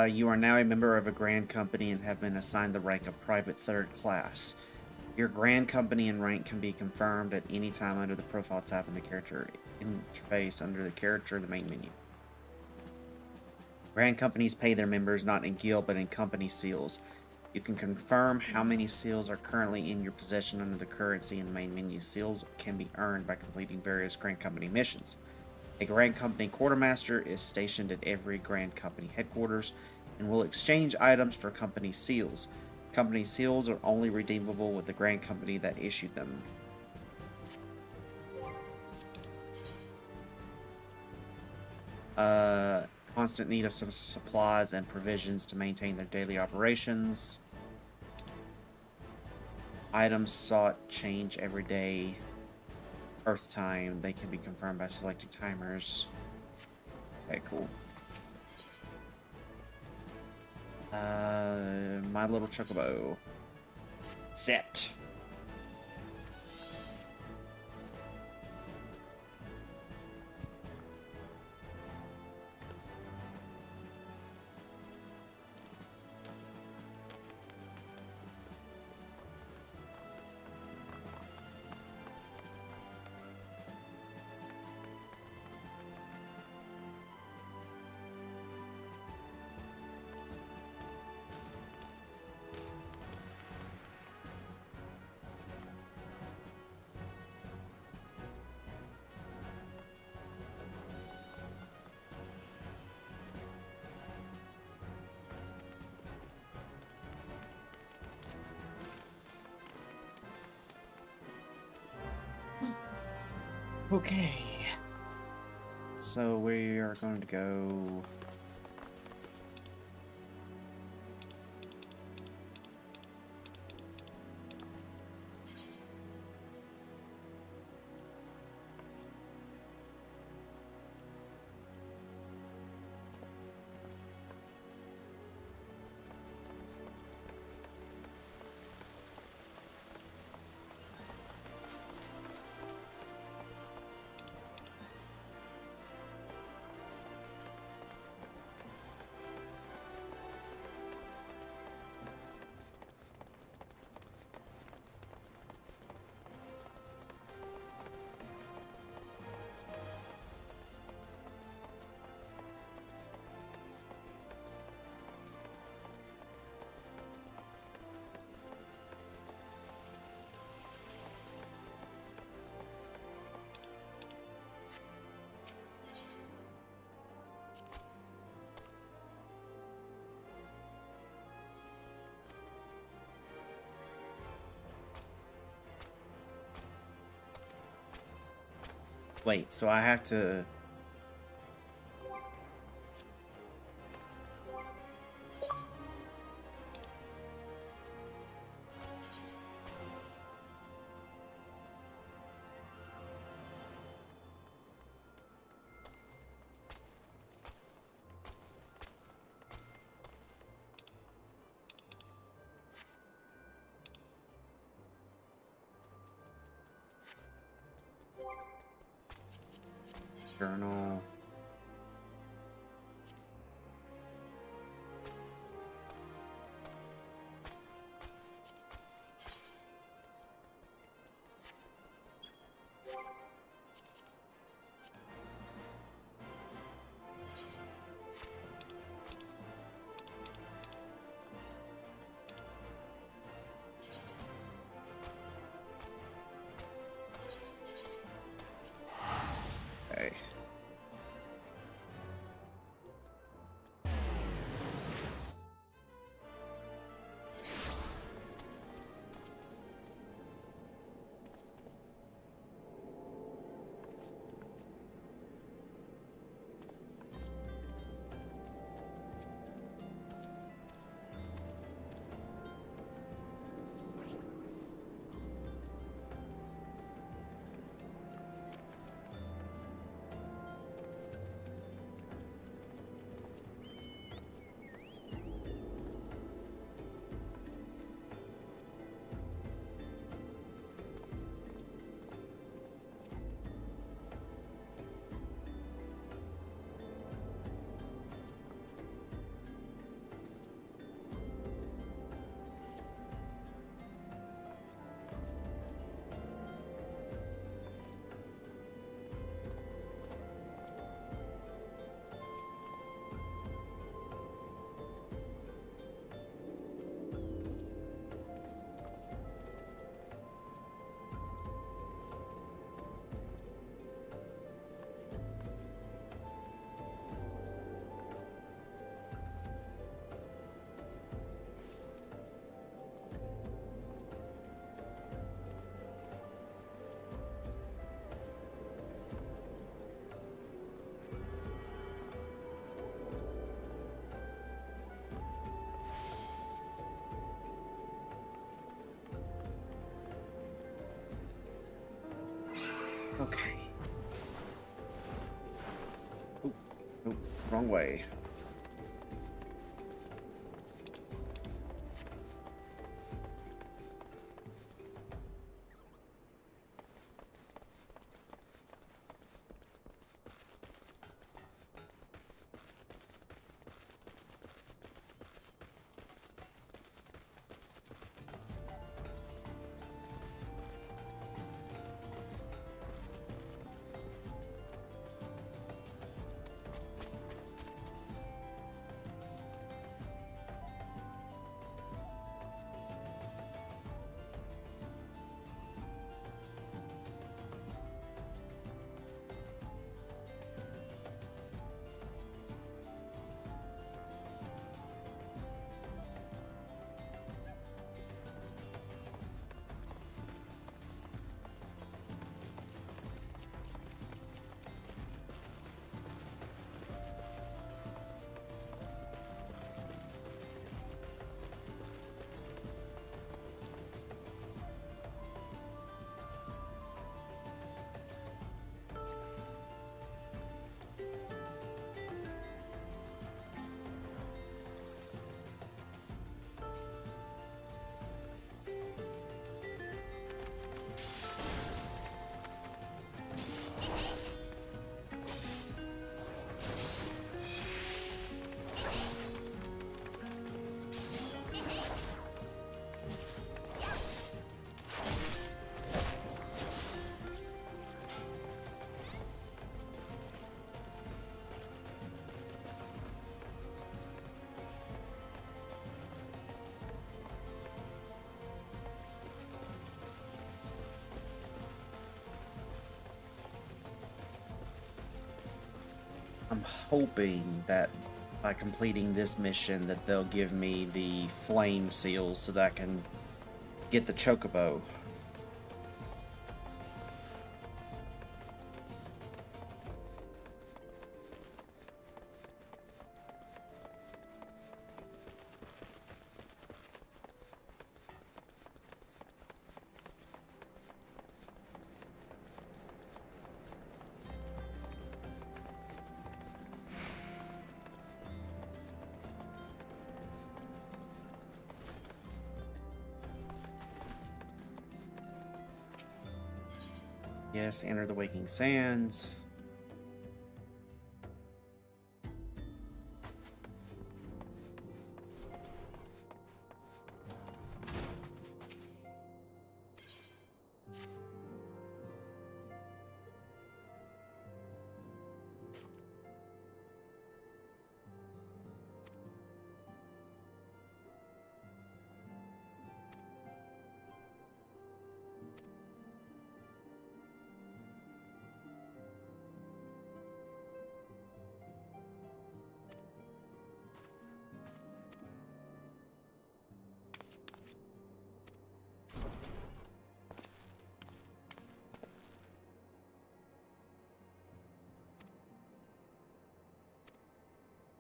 You are now a member of a Grand Company and have been assigned the rank of Private 3rd Class. Your Grand Company and rank can be confirmed at any time under the Profile tab in the character interface under the character of the main menu. Grand Companies pay their members not in guild but in company seals. You can confirm how many seals are currently in your possession under the currency in the main menu. Seals can be earned by completing various Grand Company missions. A Grand Company Quartermaster is stationed at every Grand Company headquarters and will exchange items for company seals. Company seals are only redeemable with the Grand Company that issued them. Constant need of some supplies and provisions to maintain their daily operations. Items sought change every day. Earth time, they can be confirmed by selecting timers. Okay, cool. My Little Chocobo. Set. Okay. So we are going to go... Wait, so I have to... Journal. Okay. Okay. Oh, oh, wrong way. I'm hoping that by completing this mission that they'll give me the flame seals so that I can get the chocobo. Yes, enter the Waking Sands.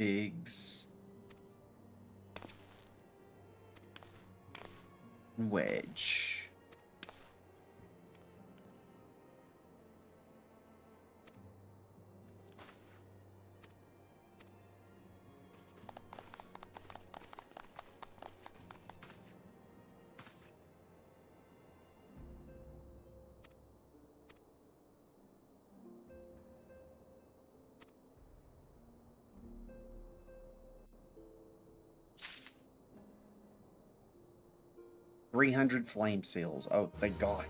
Biggs. Wedge. $300 flame seals. Oh, thank God.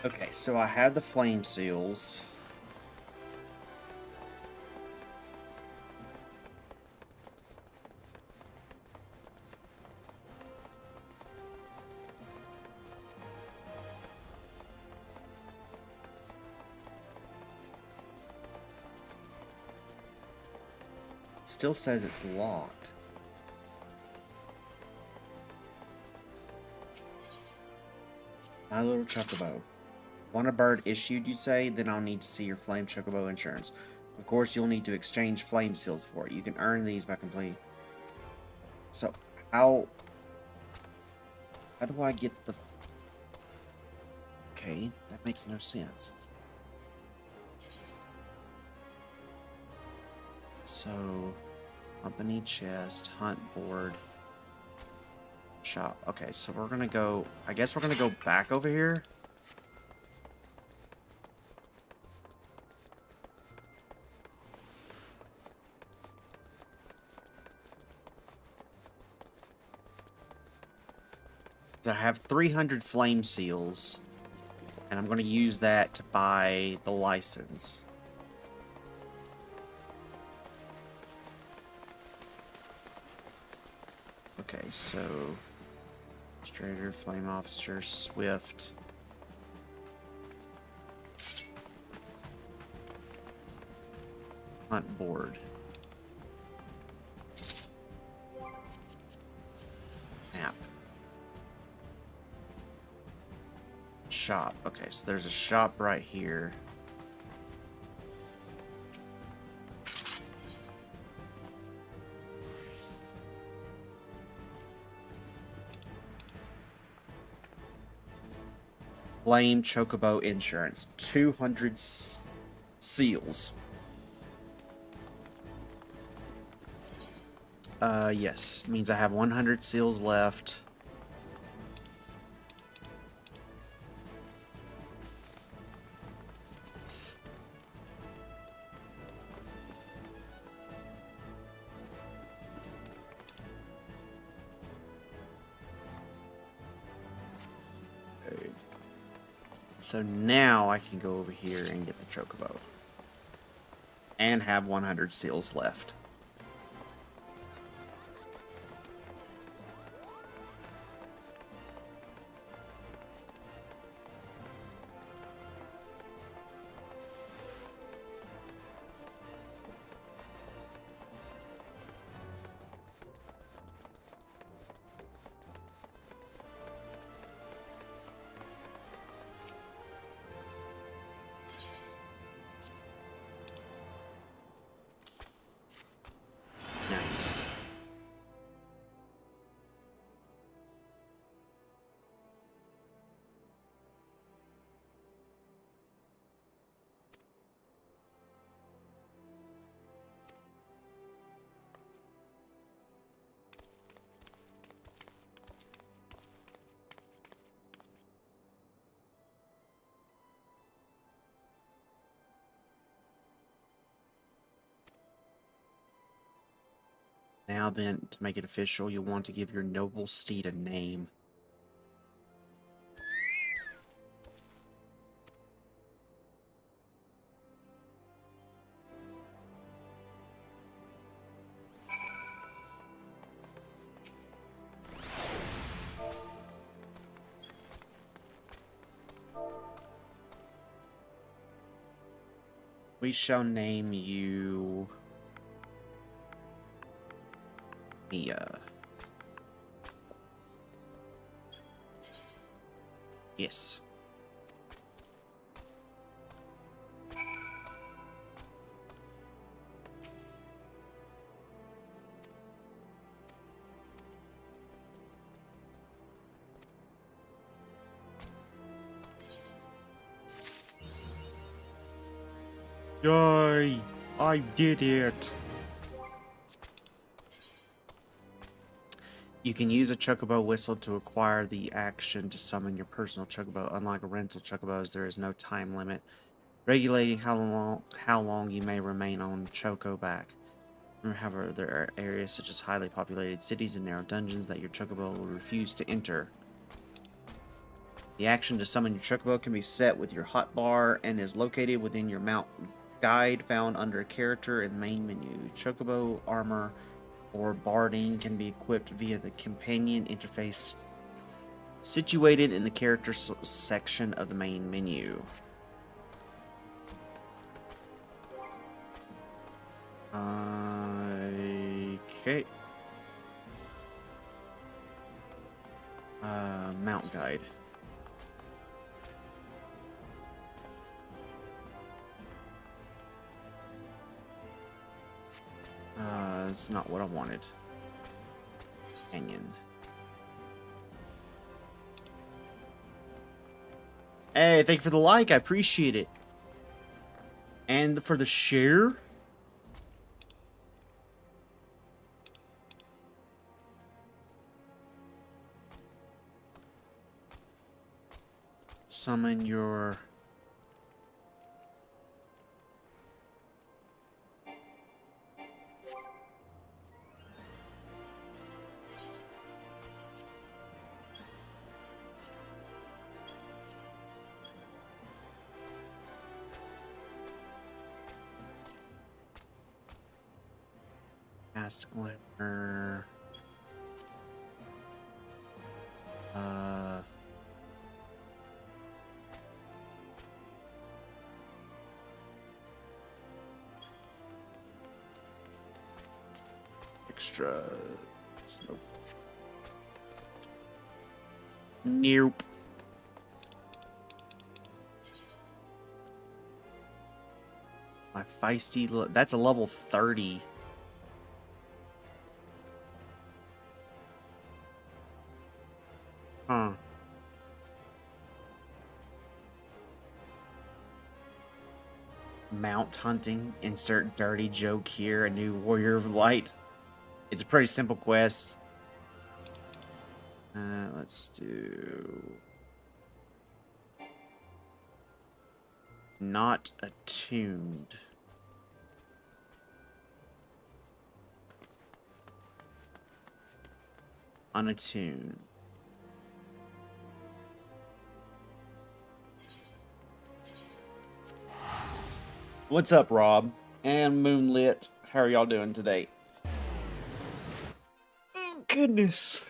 Okay, so I had the flame seals. It still says it's locked. My little chocobo. Want a bird issued, you say? Then I'll need to see your flame chocobo insurance. Of course, you'll need to exchange flame seals for it. You can earn these by completing. So, how do I get the... Okay, that makes no sense. So, company chest, hunt board, shop. Okay, so we're gonna go... I guess we're gonna go back over here. I have 300 flame seals, and I'm going to use that to buy the license. Okay, so Administrator, Flame Officer, Swift. Hunt board. Map. Shop. Okay, so there's a shop right here. Flame Chocobo Insurance. 200 seals. Yes. Means I have 100 seals left. So now I can go over here and get the Chocobo. And have 100 seals left. Now then, to make it official, you'll want to give your noble steed a name. We shall name you Mia. Yes. Yay! I did it! You can use a chocobo whistle to acquire the action to summon your personal chocobo. Unlike a rental chocobos, there is no time limit regulating how long you may remain on chocoback. However, there are areas such as highly populated cities and narrow dungeons that your chocobo will refuse to enter. The action to summon your chocobo can be set with your hotbar and is located within your mount guide found under a character in the main menu. Chocobo armor or barding can be equipped via the companion interface situated in the character section of the main menu. Okay. Mount guide. That's not what I wanted. Canyon. Hey, thank you for the like. I appreciate it. And for the share. Summon your... Cast Glimmer. Extra. Nope. Nope. My feisty. That's a level 30. Huh. Mount hunting. Insert dirty joke here. A new warrior of light. It's a pretty simple quest. Let's do... Not attuned. Unattuned. What's up, Rob? And Moonlit. How are y'all doing today? Oh, goodness.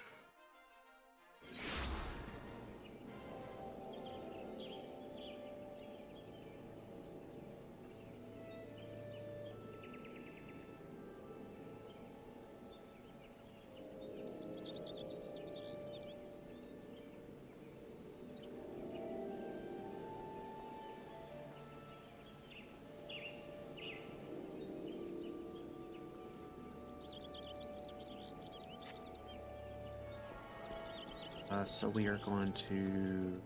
So we are going to...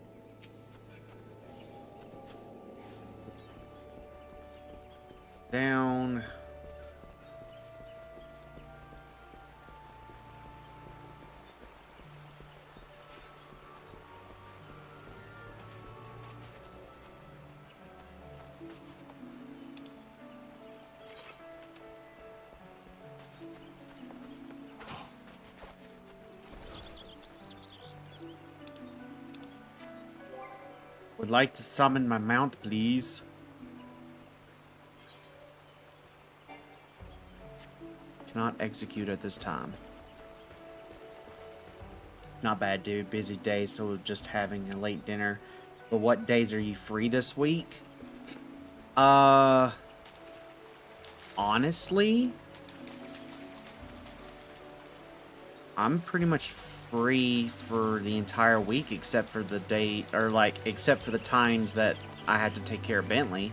Down... Would like to summon my mount, please. Cannot execute at this time. Not bad, dude. Busy day, so just having a late dinner. But what days are you free this week? Honestly, I'm pretty much free for the entire week except for the day, or like, except for the times that I had to take care of Bentley.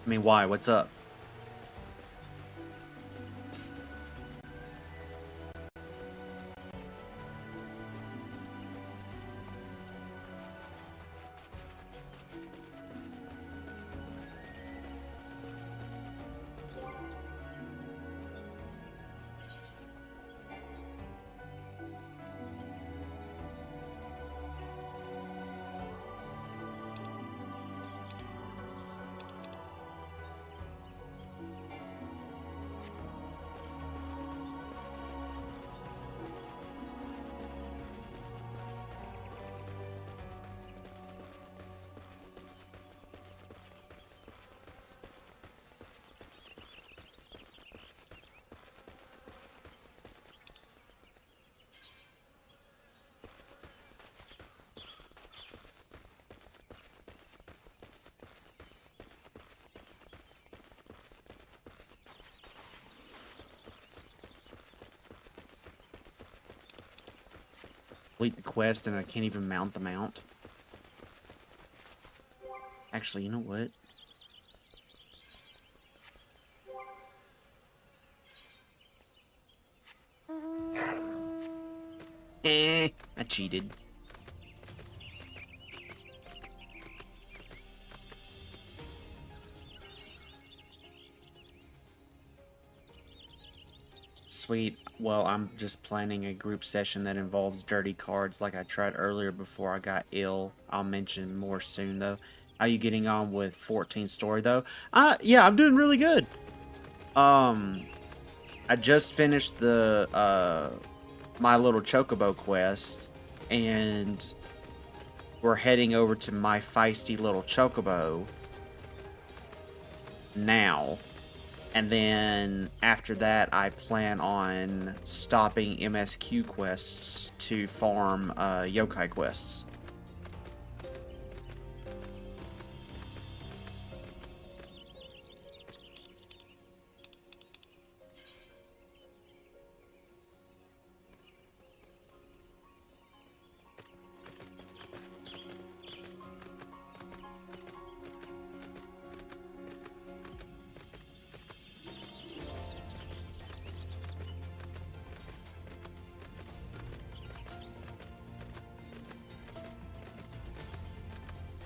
I mean, why? What's up? Complete the quest and I can't even mount the mount. Actually, you know what? I cheated. Sweet. Well, I'm just planning a group session that involves dirty cards like I tried earlier before I got ill. I'll mention more soon, though. How you getting on with 14 story, though? Yeah, I'm doing really good. I just finished the, My Little Chocobo quest, and we're heading over to My Feisty Little Chocobo now. And then after that, I plan on stopping MSQ quests to farm yokai quests.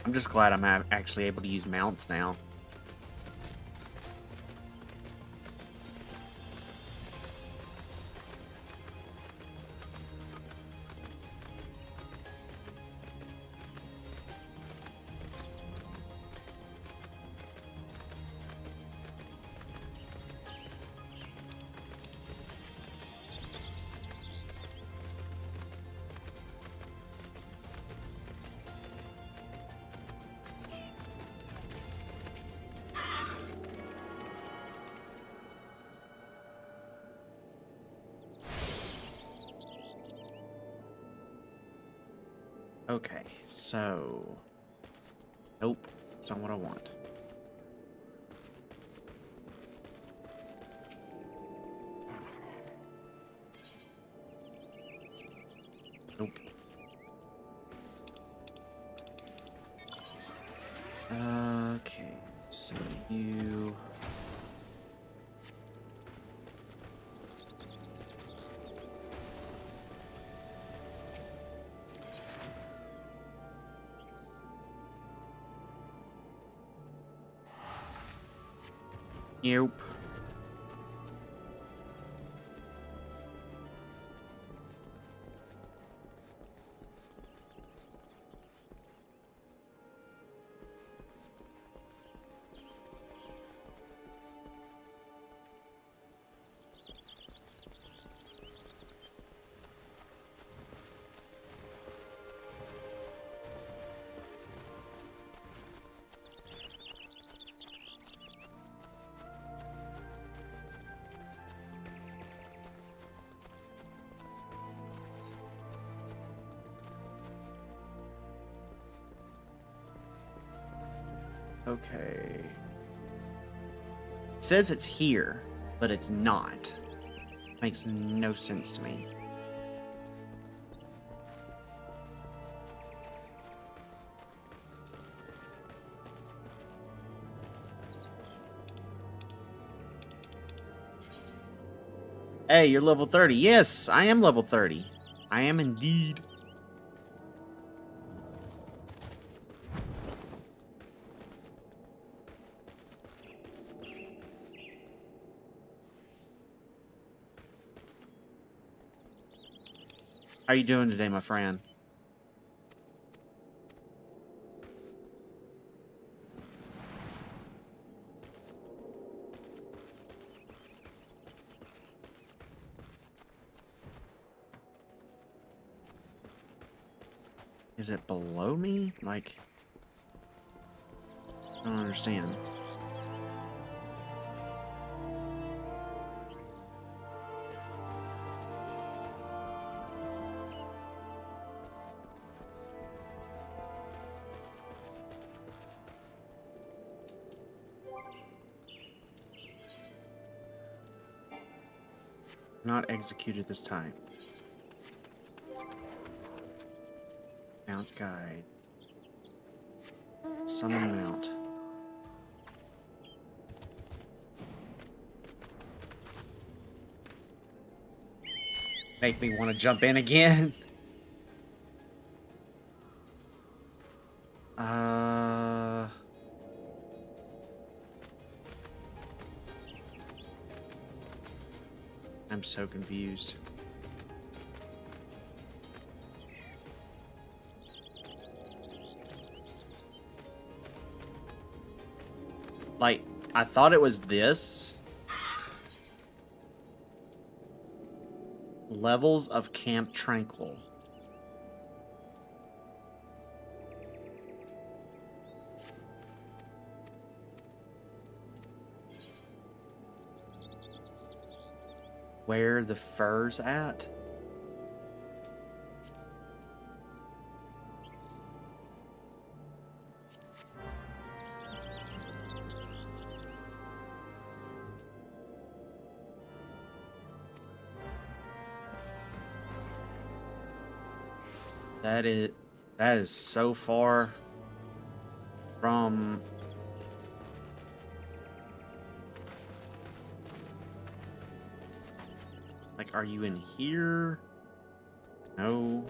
I'm just glad I'm actually able to use mounts now. Okay, so... Nope, that's not what I want. Nope. Okay, so you... Nope. Okay. It says it's here, but it's not. Makes no sense to me. Hey, you're level 30. Yes, I am level 30. I am indeed. How you doing today, my friend? Is it below me? Like, I don't understand. Not executed this time. Mount guide. Summon mount. Make me want to jump in again. I'm so confused. Like, I thought it was this. Levels of Camp Tranquil. Where the fur's at? That is so far from like, are you in here? No.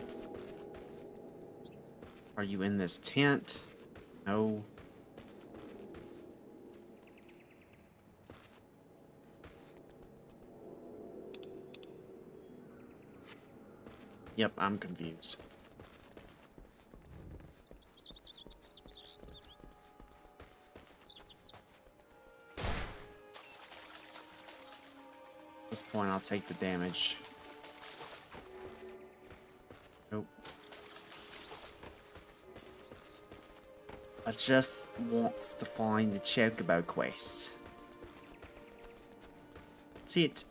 Are you in this tent? No. Yep, I'm confused. At this point, I'll take the damage. Nope. I just wants to find the Chocobo quest. See it.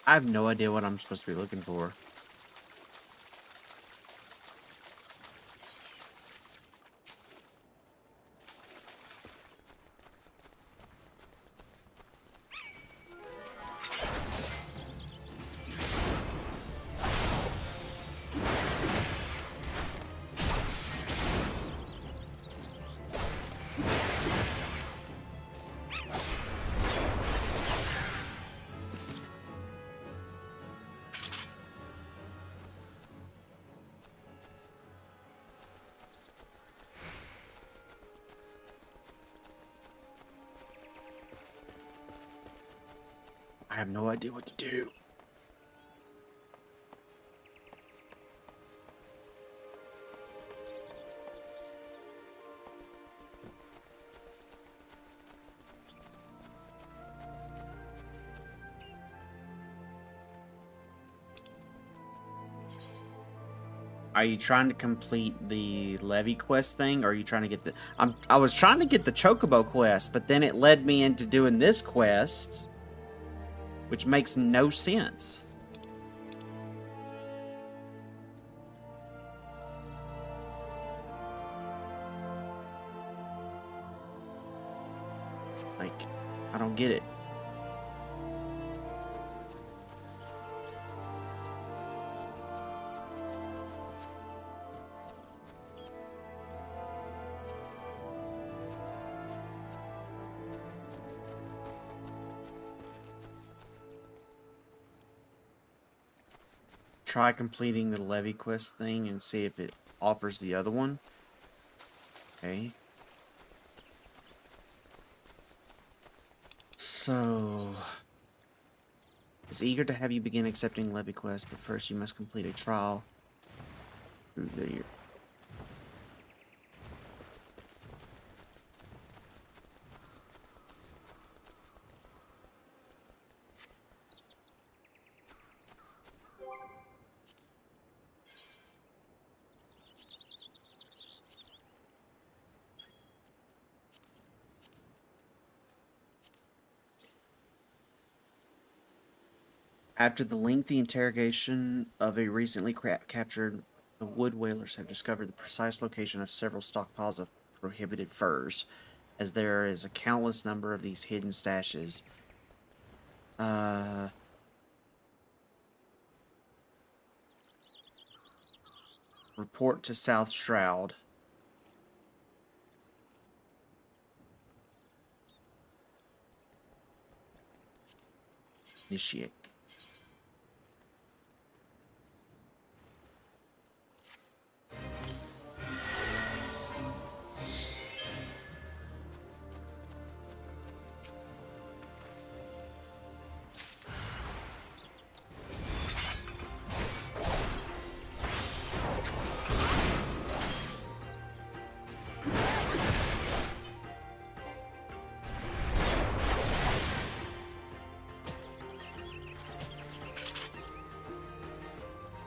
I have no idea what I'm supposed to be looking for. I have no idea what to do. Are you trying to complete the levy quest thing, or are you trying to get the... I was trying to get the Chocobo quest, but then it led me into doing this quest, which makes no sense. Like, I don't get it. Try completing the levy quest thing and see if it offers the other one. Okay. So, is eager to have you begin accepting levy quests, but first you must complete a trial through the... After the lengthy interrogation of a recently captured, the wood whalers have discovered the precise location of several stockpiles of prohibited furs, as there is a countless number of these hidden stashes. Report to South Shroud. Initiate.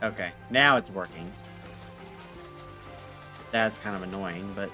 Okay, now it's working. That's kind of annoying, but...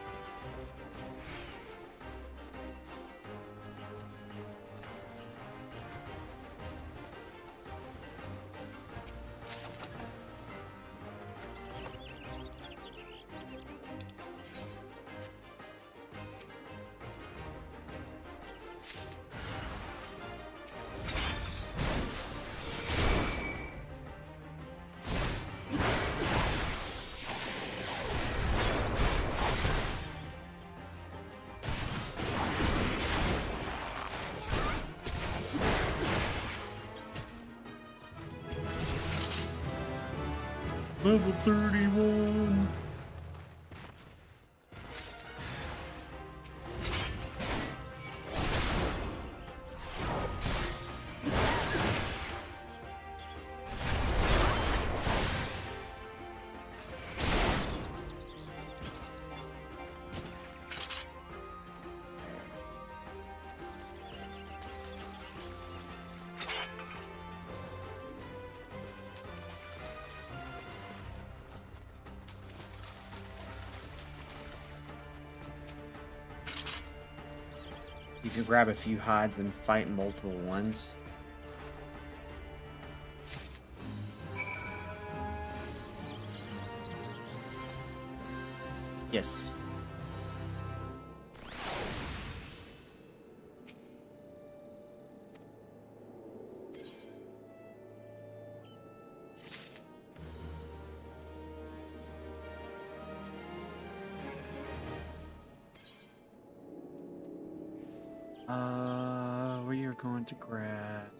Level 31. You can grab a few hides and fight multiple ones. Yes. We are going to grab...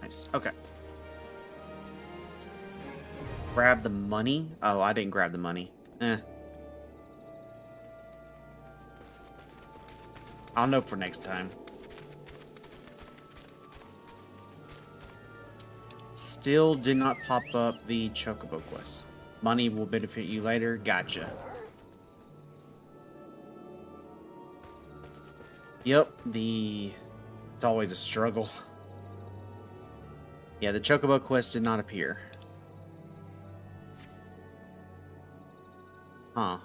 Nice. Okay. Grab the money. Oh, I didn't grab the money. I'll know for next time. Still did not pop up the Chocobo quest. Money will benefit you later. Gotcha. Yep, it's always a struggle. Yeah, the Chocobo quest did not appear. Huh.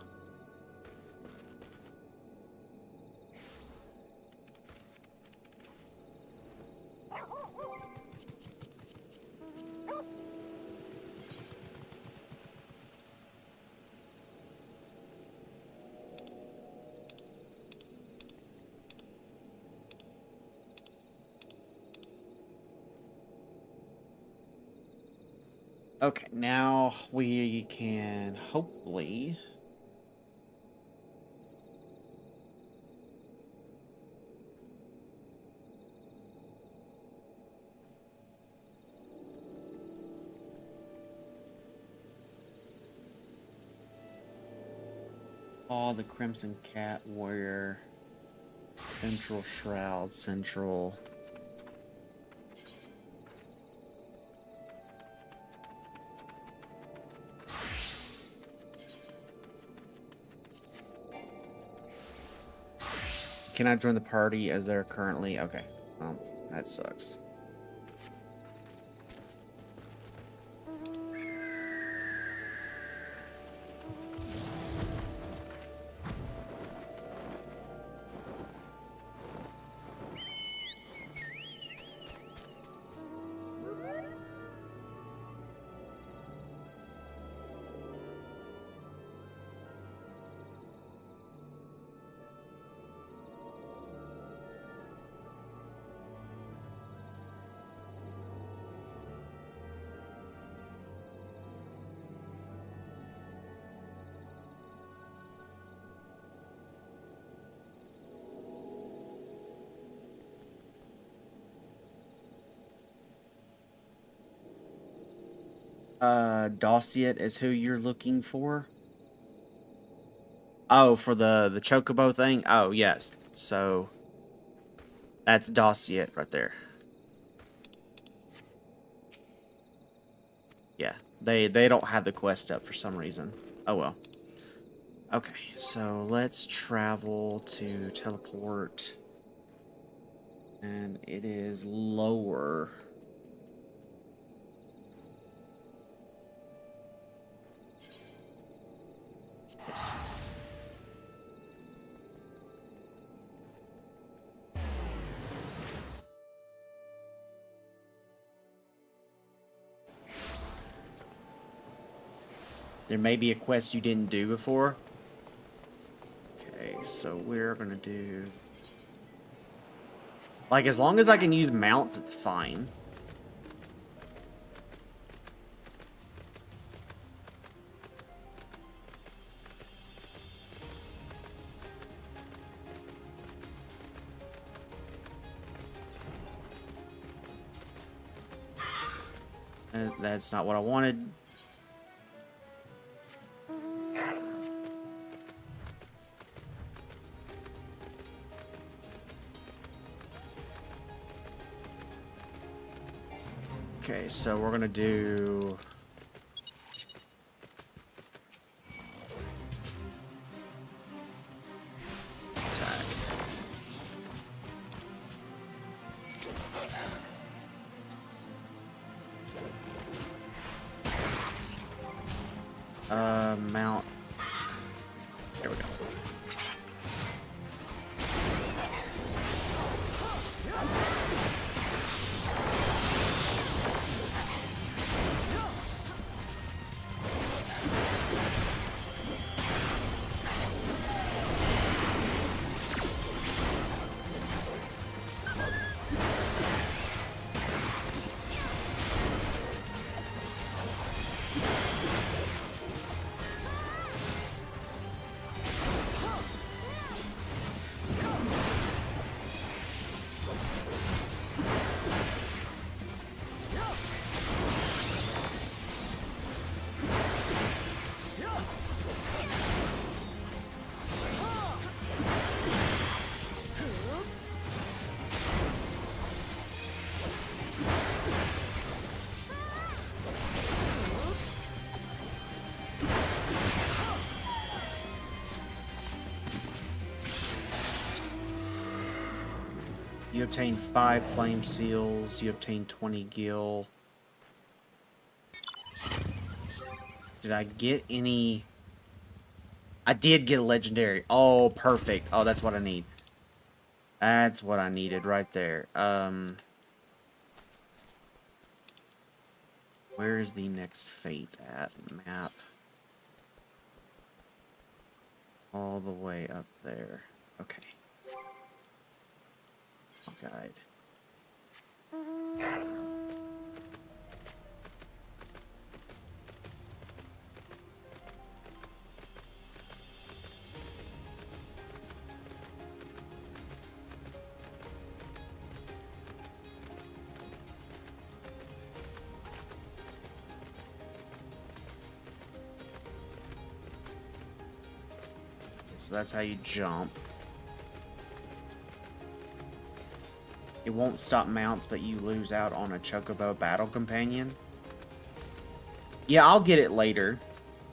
Okay, now we can hopefully... the Crimson Cat Warrior, Central Shroud, Central... Can I join the party as they're currently... Okay. That sucks. Dossiet is who you're looking for? Oh, for the Chocobo thing? Oh, yes. So, that's Dossiet right there. Yeah, they don't have the quest up for some reason. Oh, well. Okay, so let's travel to teleport. And it is lower. Yes. There may be a quest you didn't do before. Okay, so we're gonna do... Like, as long as I can use mounts, it's fine. That's not what I wanted. Okay, so we're gonna do... attack. Mount. There we go. You obtain 5 flame seals. You obtain 20 gil. Did I get any? I did get a legendary. Oh, perfect. Oh, that's what I need. That's what I needed right there. Where is the next fate at? Map. All the way up there. Okay. Guide. So that's how you jump. It won't stop mounts, but you lose out on a Chocobo battle companion. Yeah, I'll get it later.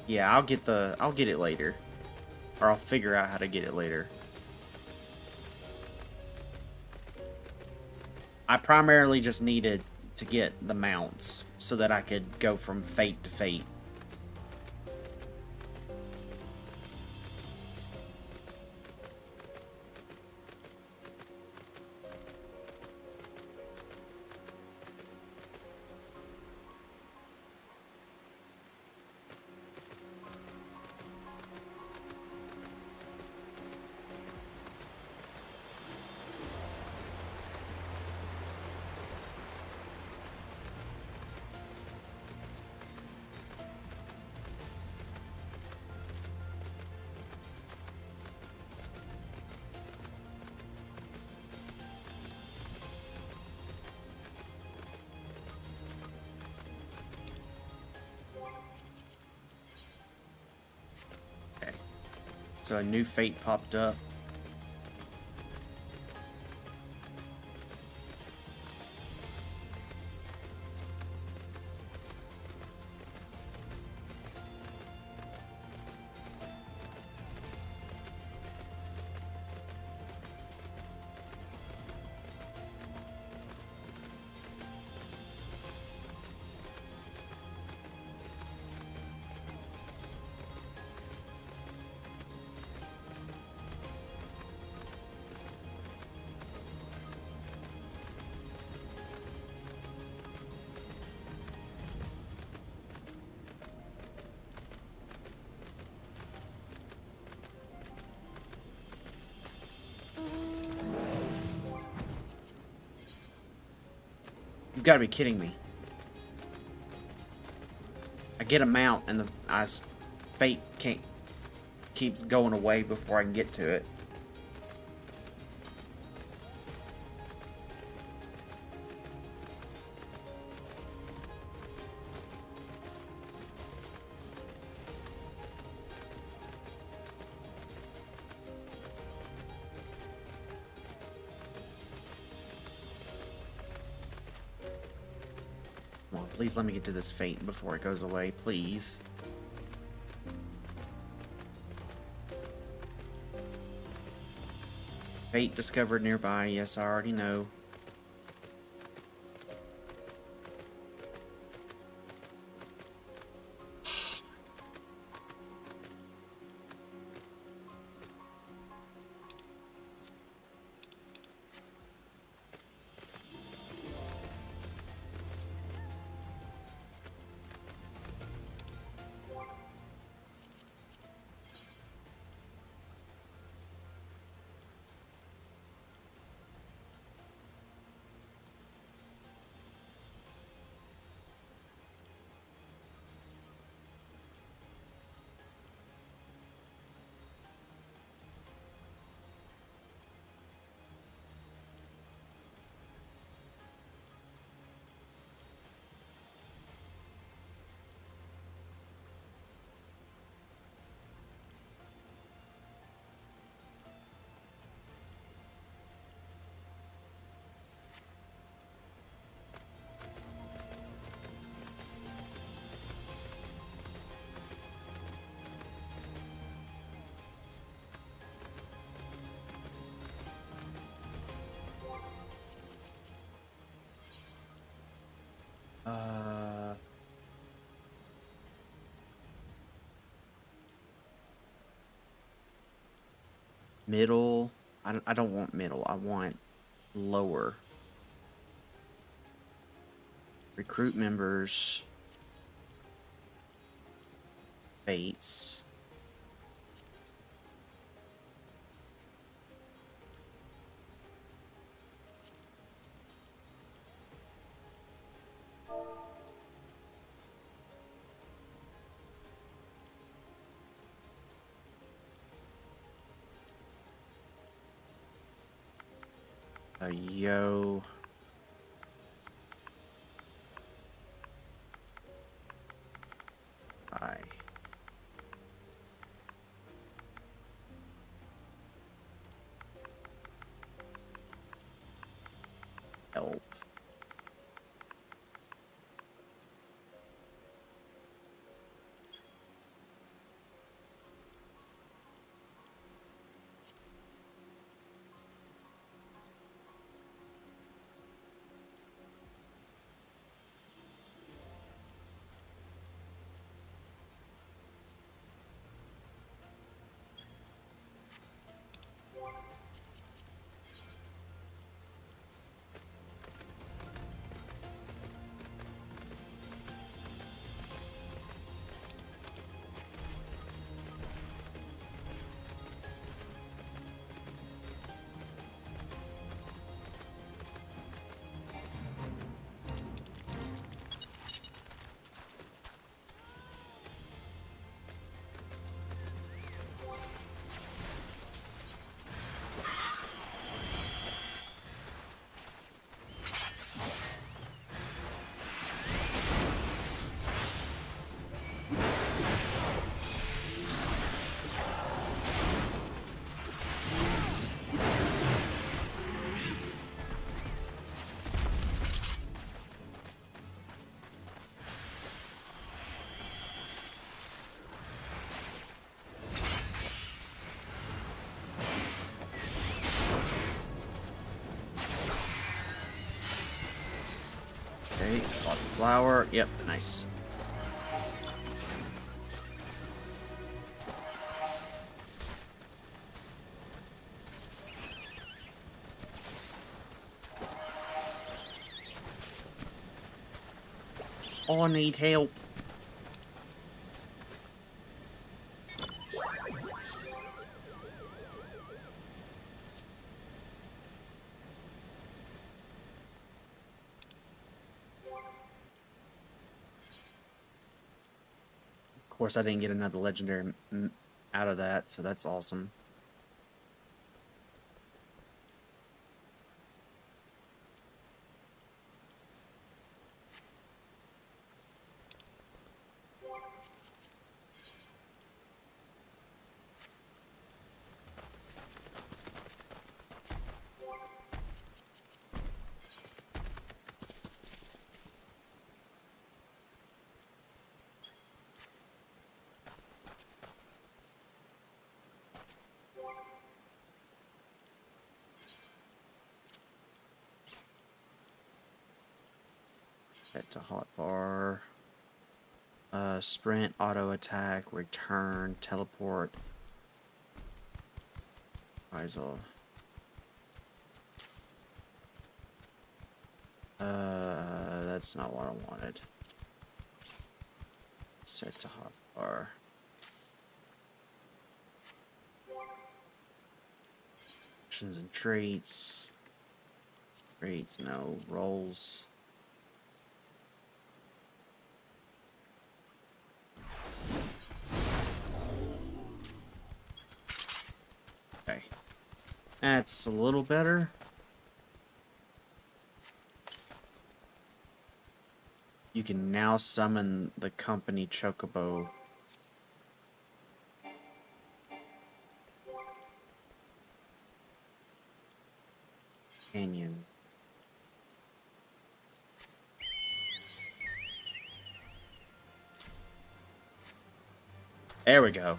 Yeah, I'll get it later. Or I'll figure out how to get it later. I primarily just needed to get the mounts so that I could go from fate to fate. So a new fate popped up. You've got to be kidding me. I get a mount and the fate keeps going away before I can get to it. Please let me get to this fate before it goes away, please. Fate discovered nearby. Yes, I already know. middle. I don't want middle. I want lower. Recruit members. Fates. Yo. Hi. Help. Okay, bought the flower. Yep, nice. Oh, I need help. Of course, I didn't get another legendary out of that, so that's awesome. Head to hotbar. Sprint, auto attack, return, teleport. Isol. That's not what I wanted. Set to hotbar. Actions and traits. Traits, no. Rolls. Okay. That's a little better. You can now summon the company Chocobo. Canyon. There we go.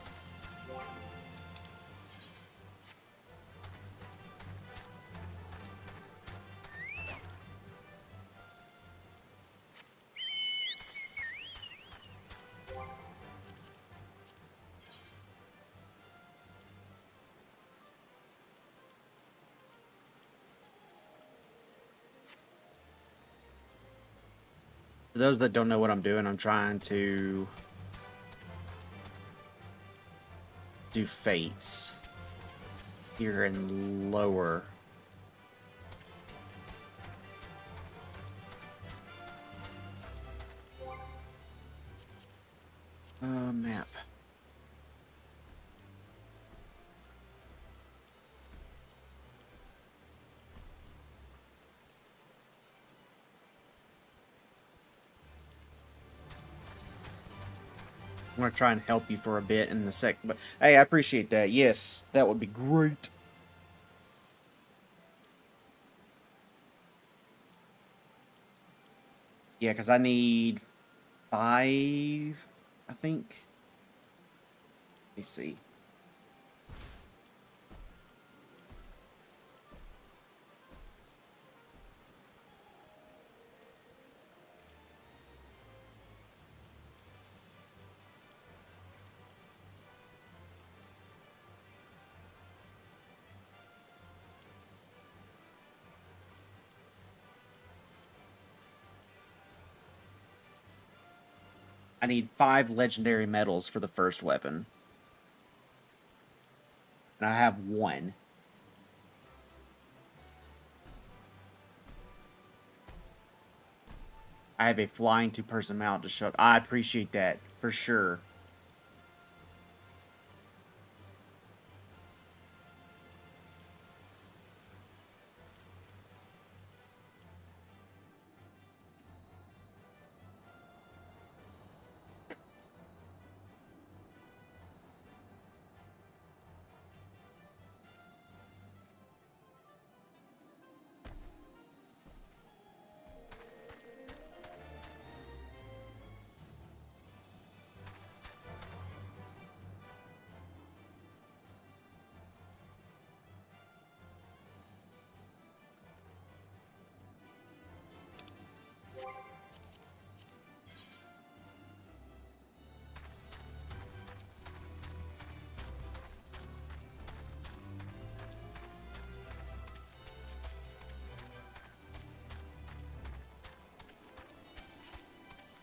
For those that don't know what I'm doing, I'm trying to do fates here in lower. Map. I'm gonna try and help you for a bit in a sec, but hey, I appreciate that. Yes, that would be great. Yeah, because I need 5, I think. Let me see. I need 5 legendary medals for the first weapon. And I have 1. I have a flying 2-person mount to show. I appreciate that, for sure.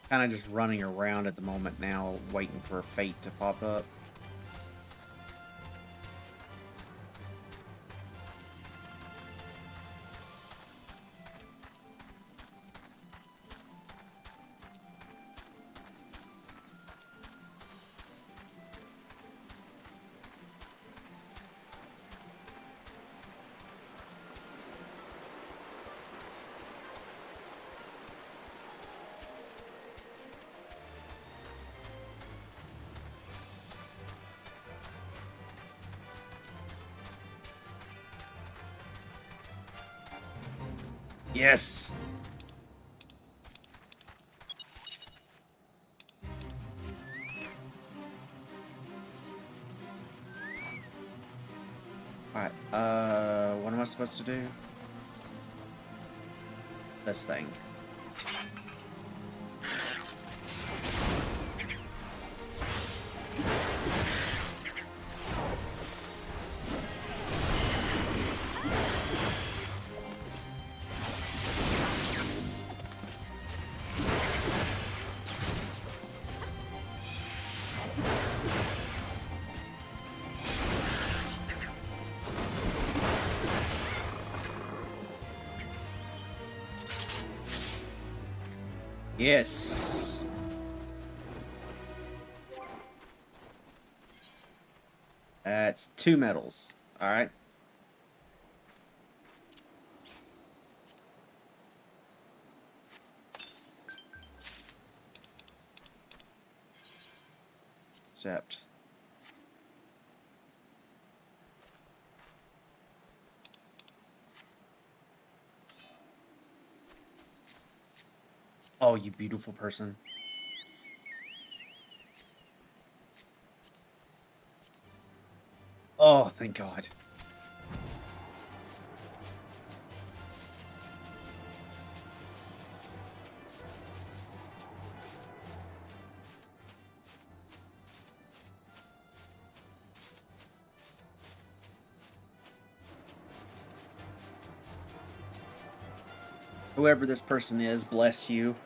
Kind of just running around at the moment now, waiting for a fate to pop up. Yes! Alright, what am I supposed to do? This thing. Yes. That's 2 medals. All right. Accept. Oh, you beautiful person. Oh, thank God. Whoever this person is, bless you.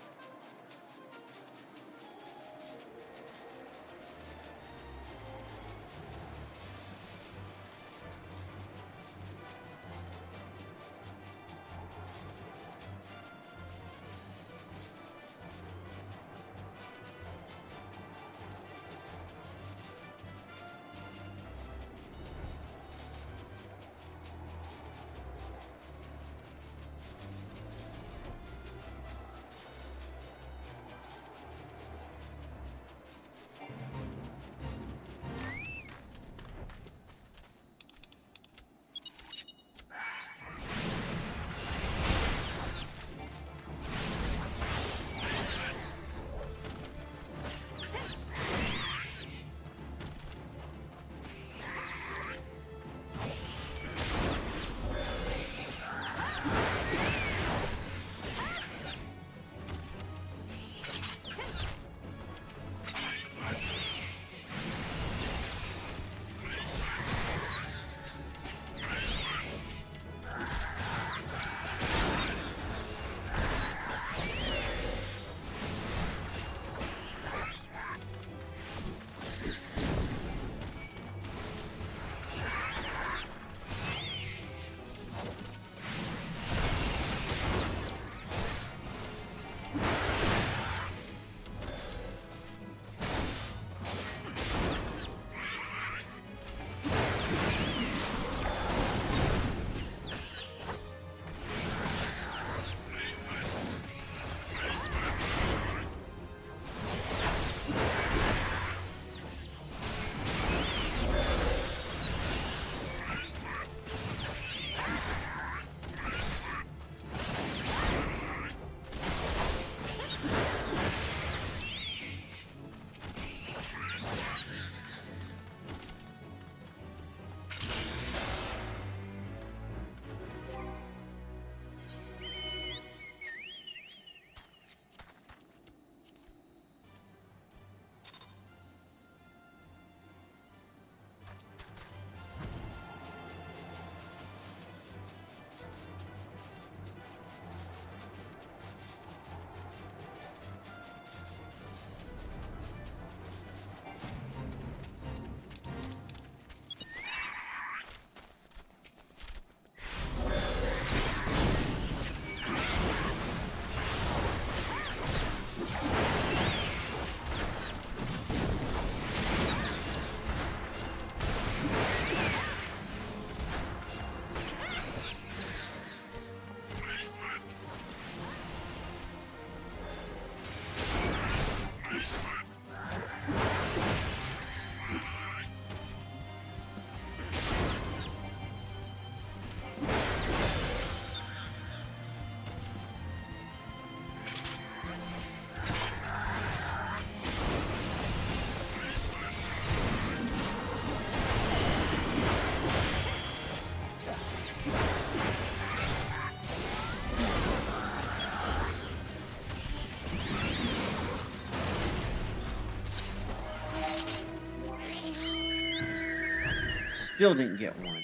Still didn't get one.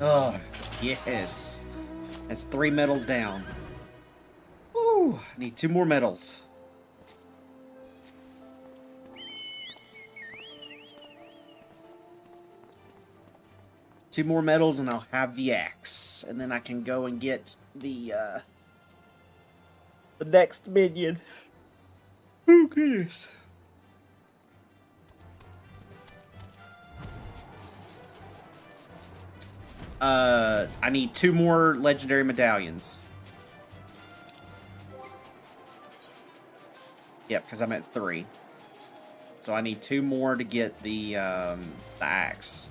Oh, yes. That's 3 medals down. Woo! Need 2 more medals. Two more medals and I'll have the axe. And then I can go and get the next minion. Oh, goodness. I need 2 more legendary medallions. Yep, because I'm at 3. So I need 2 more to get the axe.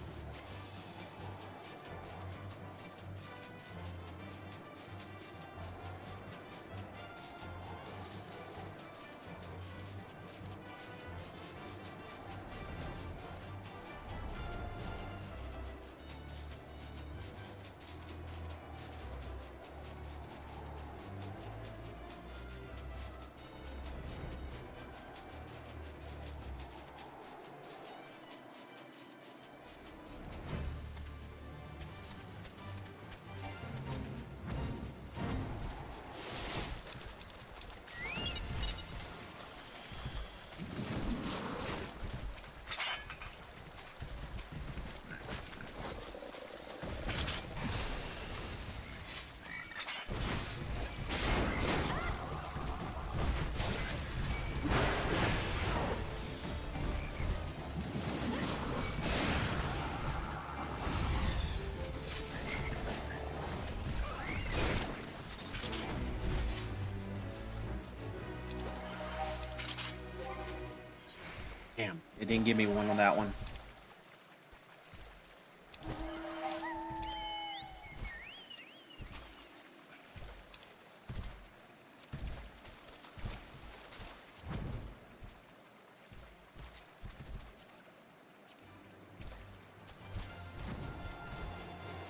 Damn, it didn't give me one on that one.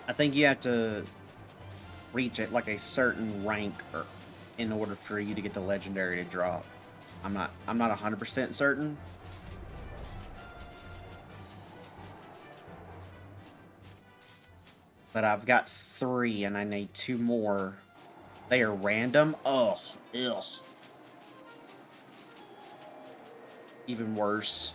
I think you have to reach it like a certain rank in order for you to get the legendary to drop. I'm not 100% certain. But I've got 3 and I need 2 more. They are random. Oh, ugh. Even worse.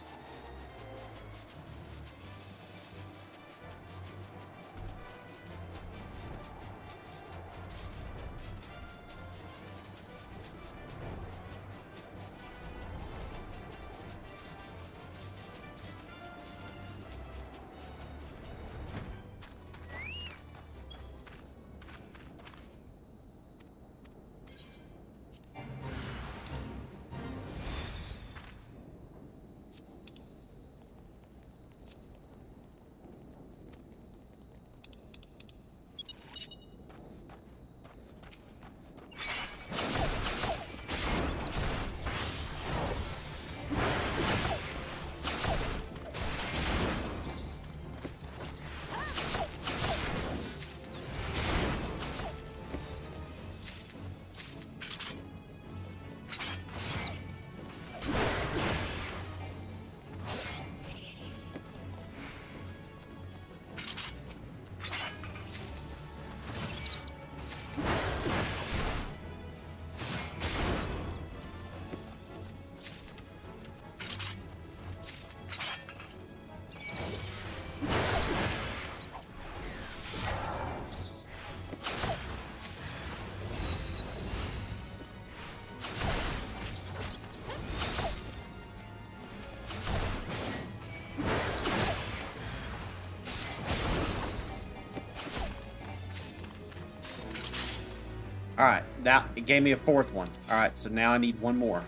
Alright, now it gave me a 4th one. Alright, so now I need 1 more.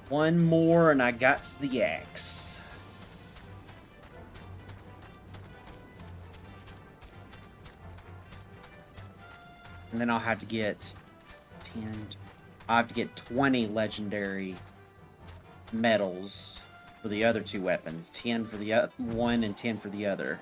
One more and I got the axe. And then I'll have to get 10. I'll have to get 20 legendary medals for the other 2 weapons. 10 for the one and 10 for the other.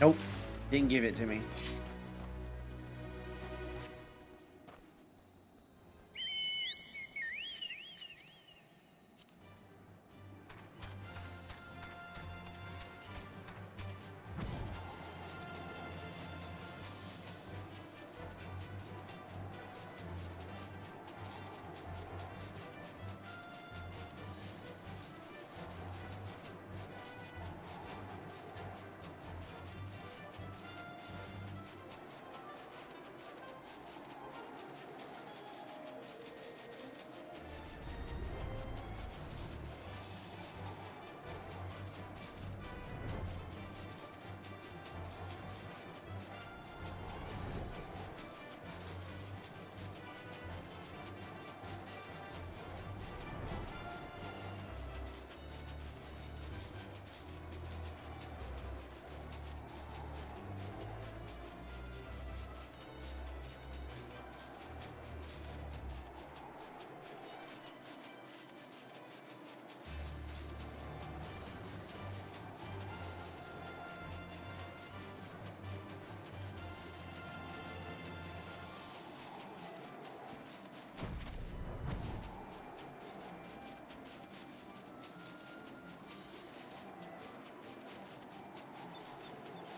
Nope. Didn't give it to me.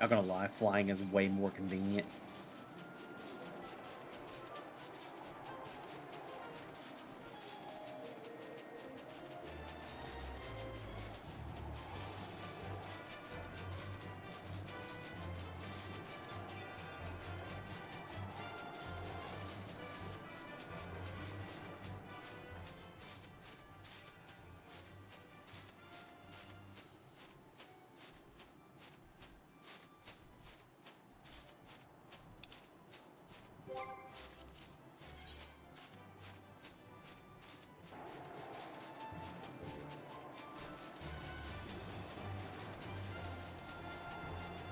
Not gonna lie, flying is way more convenient.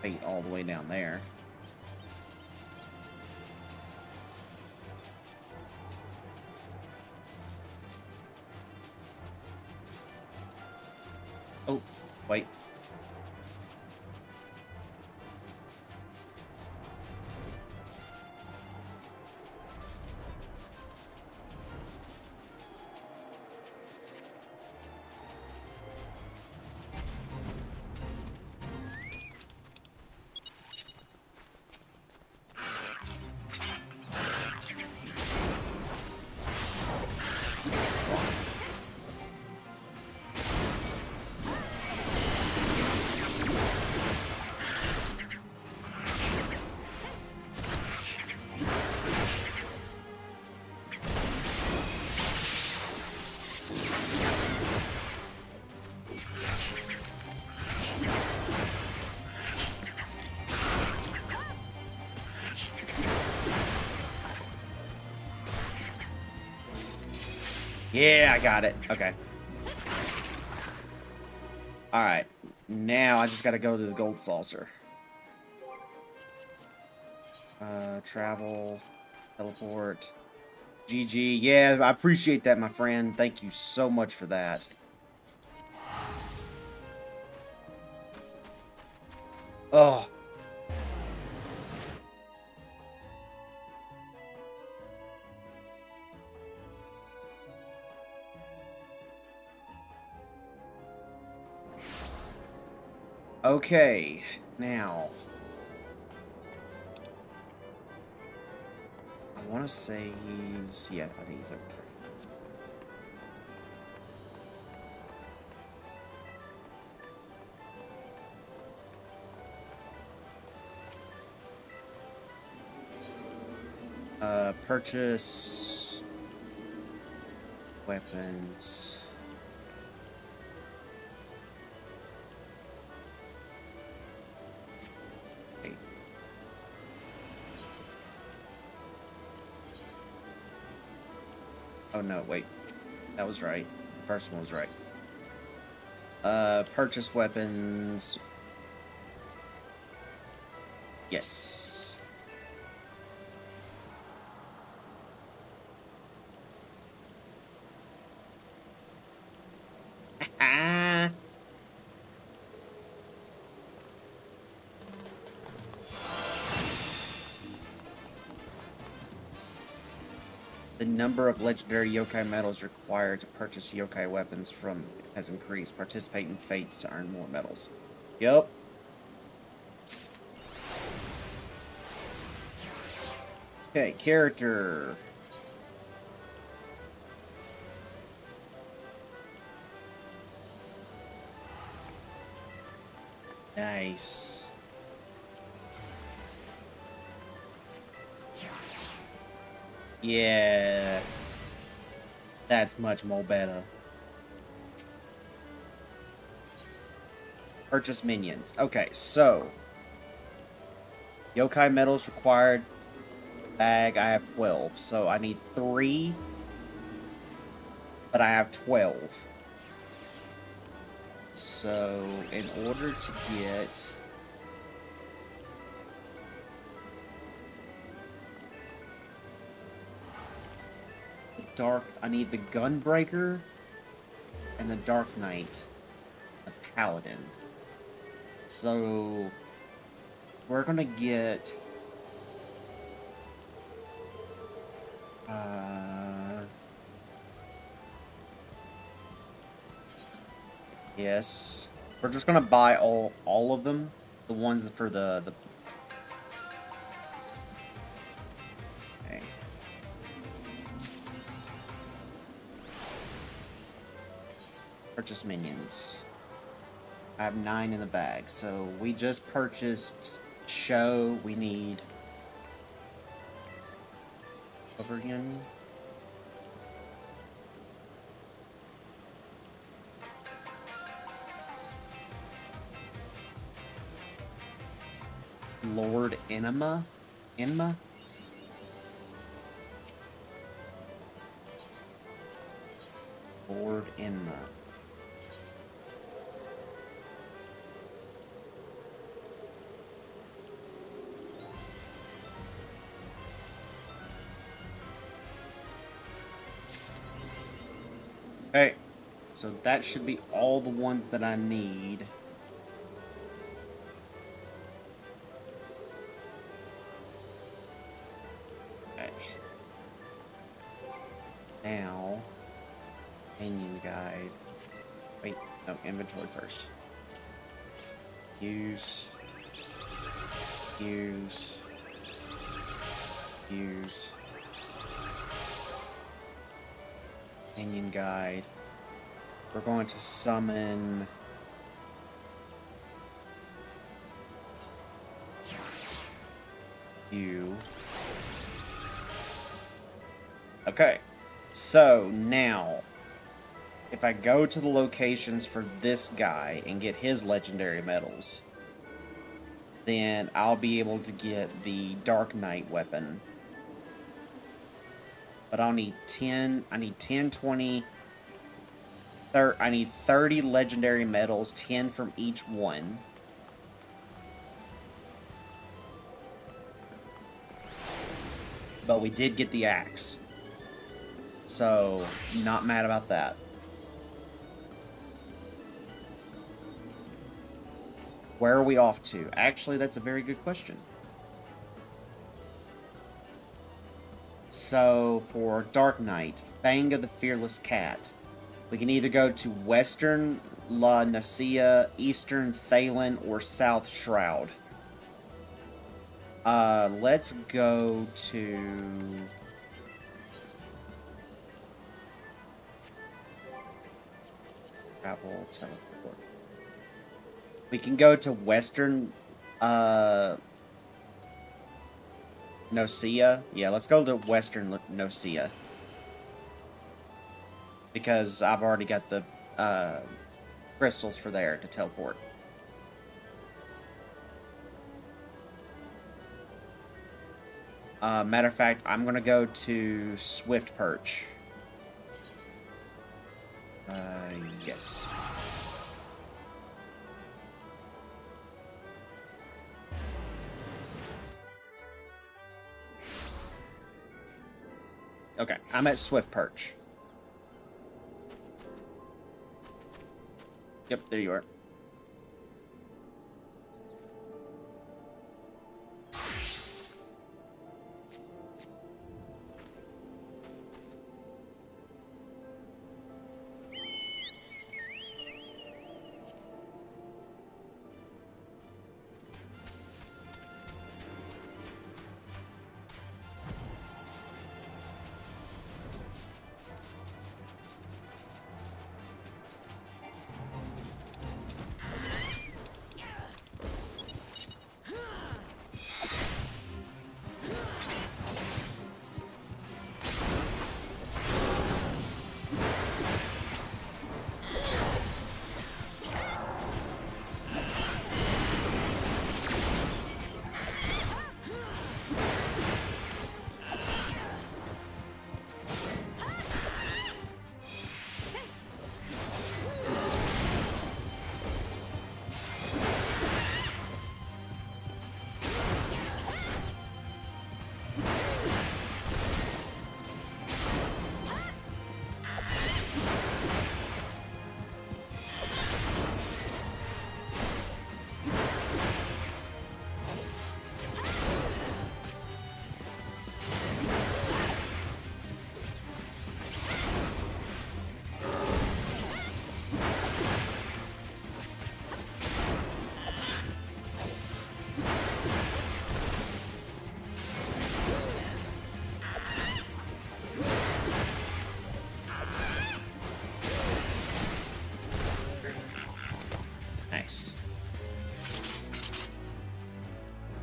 Fate all the way down there. Oh, wait. Yeah, I got it. Okay. Alright. Now I just gotta go to the gold saucer. Travel. Teleport. GG. Yeah, I appreciate that, my friend. Thank you so much for that. Oh. Okay, now I want to say he's, yeah, I think he's over there. Purchase weapons. Oh no, wait. That was right. The first one was right. Purchase weapons. Yes. The number of legendary yokai medals required to purchase yokai weapons from has increased. Participate in fates to earn more medals. Yup. Okay, character. Nice. Yeah. That's much more better. Purchase minions. Okay, so yokai medals required bag. I have 12, so I need 3, but I have 12. So in order to get the dark, I need the Gunbreaker and the Dark Knight of Paladin. So we're gonna get yes. We're just gonna buy all of them The ones for the... Okay. Purchase minions. I have 9 in the bag, so we just purchased show. We need over again. Lord Enema? Enema? Lord Enema. Okay, so that should be all the ones that I need. Okay. Now, menu guide. Wait, no, inventory first. Use. Use. Use. Minion guide. We're going to summon you. Okay, so now if I go to the locations for this guy and get his legendary medals, then I'll be able to get the Dark Knight weapon. But I'll need 10, I need 10, 20, I need 30 legendary medals, 10 from each one. But we did get the axe. So, not mad about that. Where are we off to? Actually, that's a very good question. So, for Dark Knight, Fang of the Fearless Cat, we can either go to Western La Nacia, Eastern Thalen, or South Shroud. Let's go to... Travel, teleport. We can go to Western, Nacia. Yeah, let's go to Western Nacia. Because I've already got the, crystals for there to teleport. Matter of fact, I'm gonna go to Swift Perch. Yes. Okay, I'm at Swift Perch. Yep, there you are.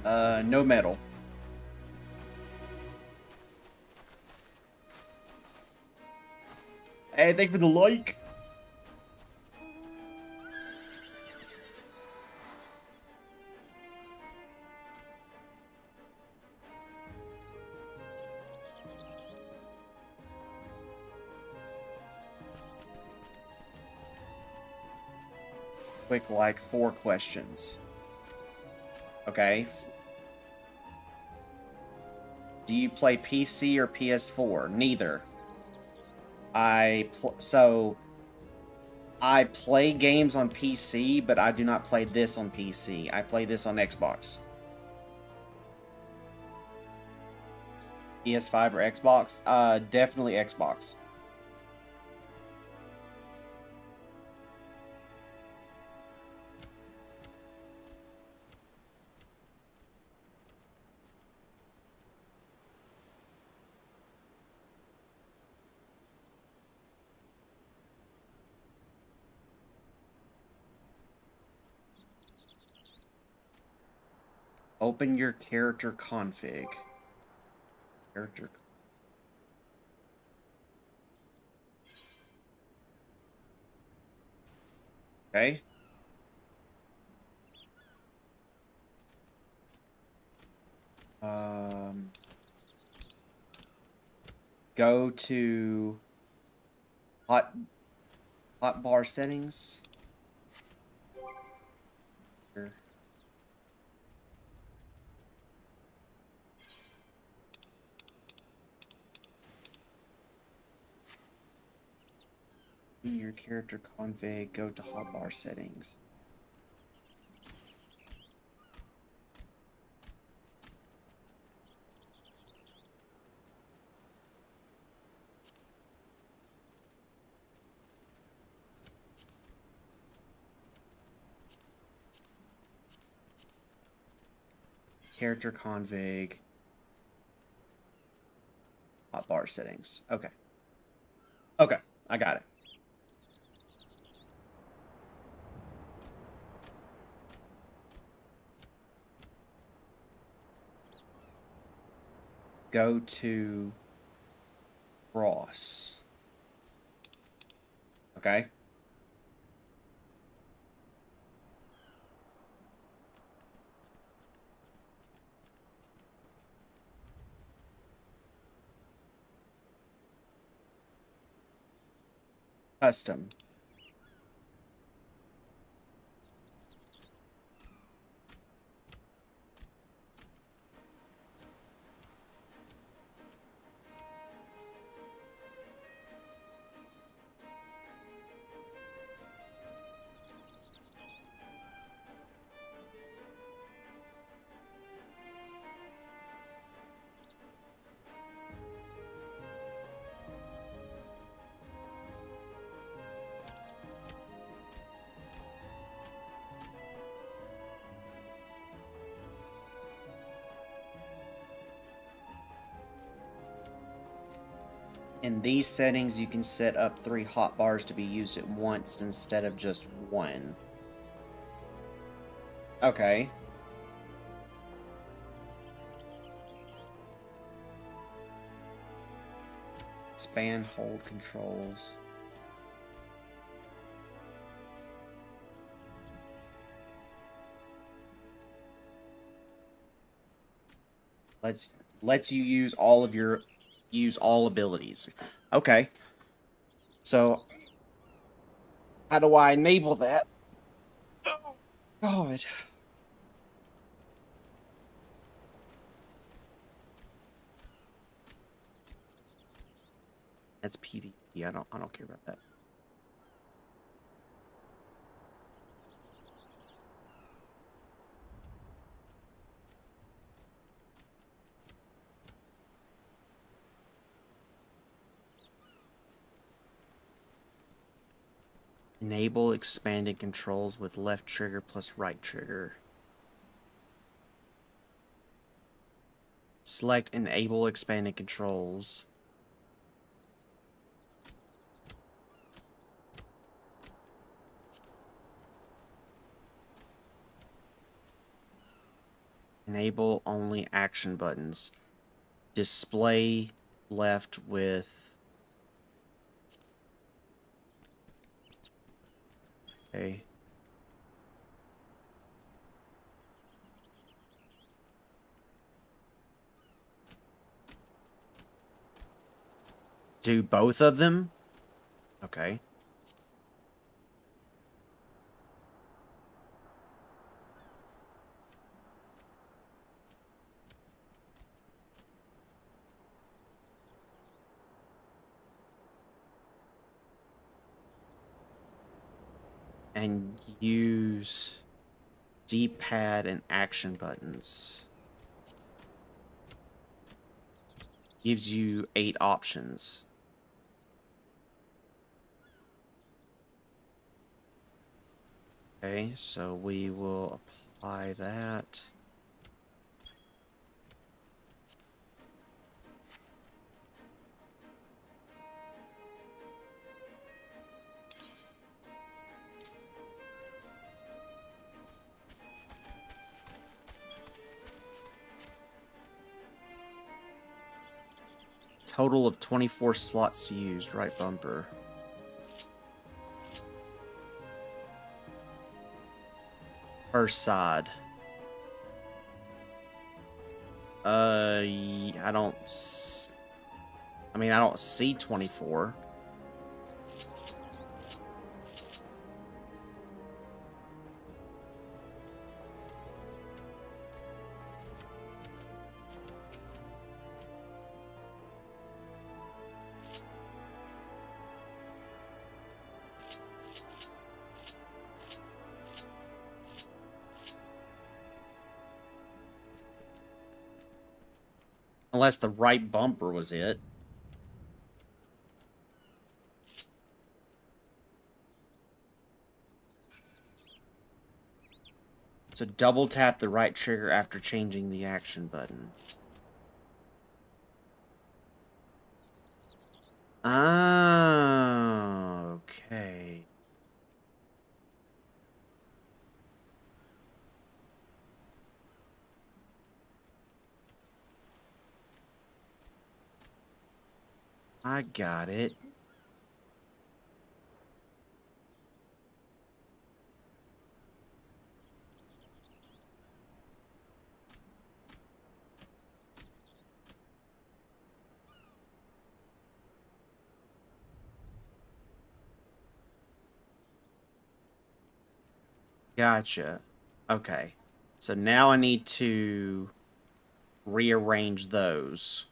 No metal. Hey, thank you for the like. Quick, like 4 questions. Okay. Do you play PC or PS4? Neither. I play games on PC, but I do not play this on PC. I play this on Xbox. PS5 or Xbox? Definitely Xbox. Open your character config. Character. Okay. Go to hotbar settings. Here. Your character config, go to hotbar settings. Character config, hotbar settings. Okay. Okay, I got it. Go to Ross. Okay. Custom. In these settings, you can set up 3 hotbars to be used at once instead of just 1. Okay. Span hold controls. Lets you use all abilities. Okay. So how do I enable that? Oh God. That's PvP. I don't care about that. Enable expanded controls with left trigger plus right trigger. Select enable expanded controls. Enable only action buttons. Display left with... Okay. Do both of them? Okay. And use D-pad and action buttons. Gives you 8 options. Okay, so we will apply that. Total of 24 slots to use, right bumper. First side. I don't see 24. Unless the right bumper was it. So double tap the right trigger after changing the action button. Ah, okay. I got it. Gotcha. Okay. So now I need to rearrange those.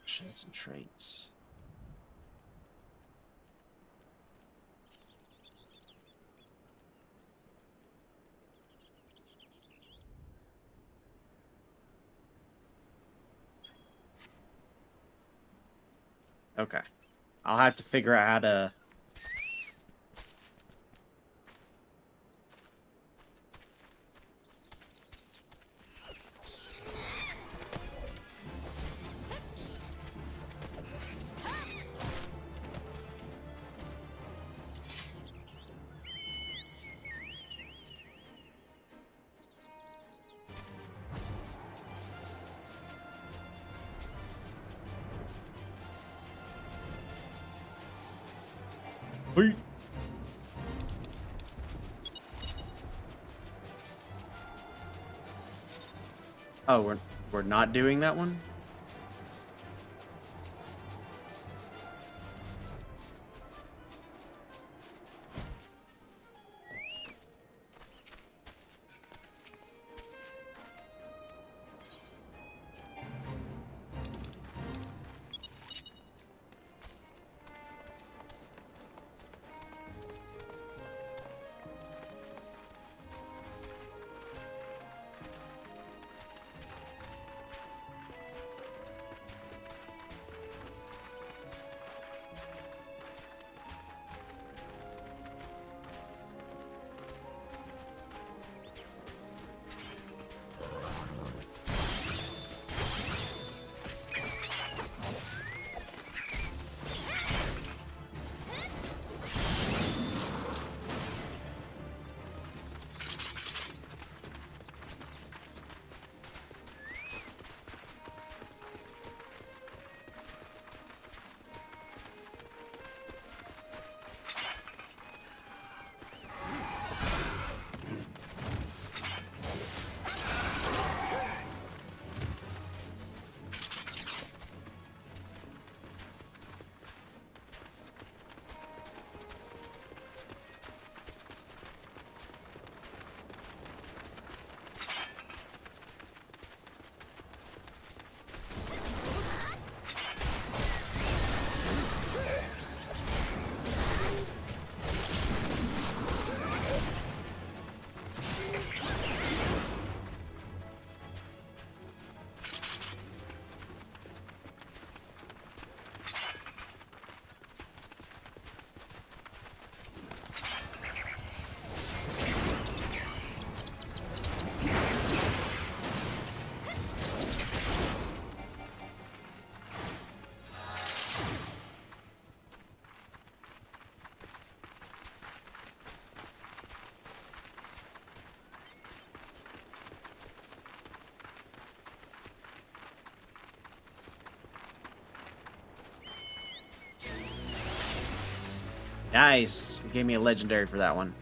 Options and traits. Okay. I'll have to figure out how to... Wait. Oh, we're not doing that one? Nice. You gave me a legendary for that one.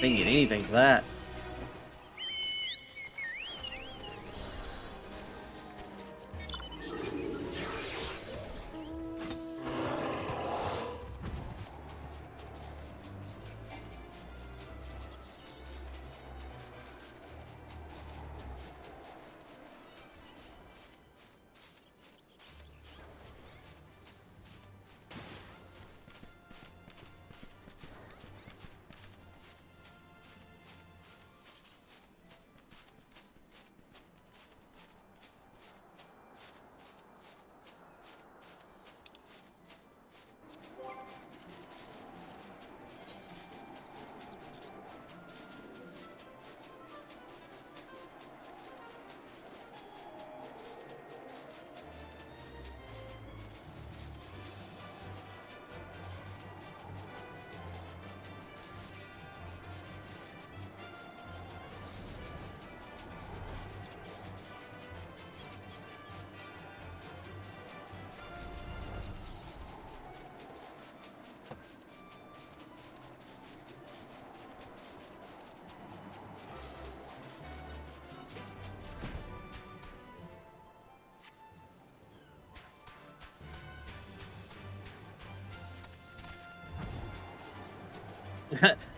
Didn't get anything for that.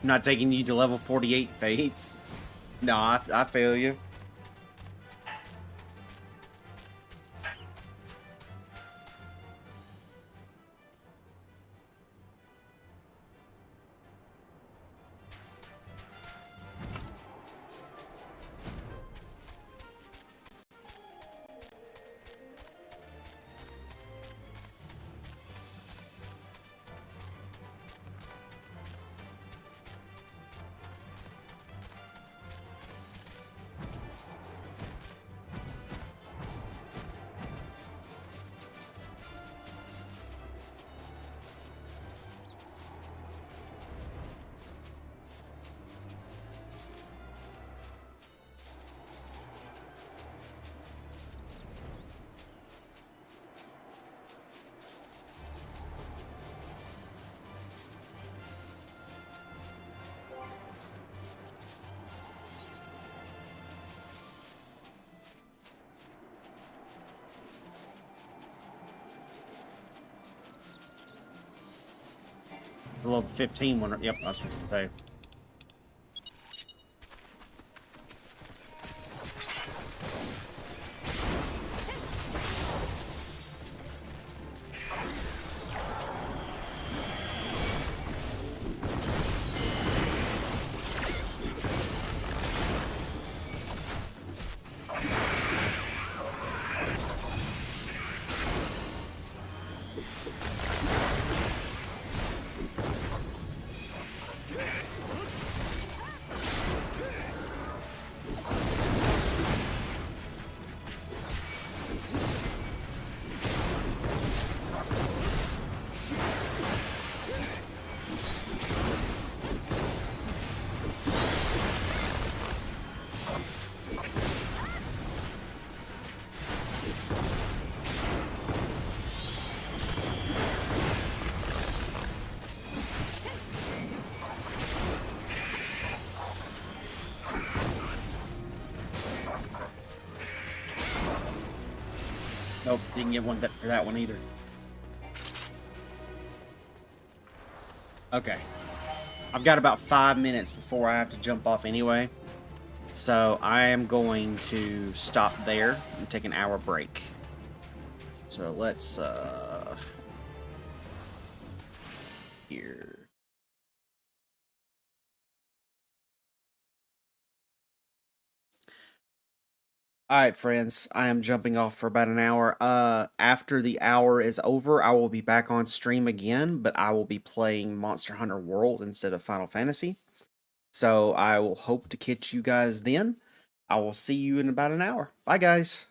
Not taking you to level 48, Fates. No, I feel you. The level 15 one. Yep, that's what I say. Oh, didn't get one for that one either. Okay. I've got about 5 minutes before I have to jump off anyway. So I am going to stop there and take an hour break. So let's here. Alright, friends, I am jumping off for about an hour. After the hour is over, I will be back on stream again, but I will be playing Monster Hunter World instead of Final Fantasy. So I will hope to catch you guys then. I will see you in about an hour. Bye, guys.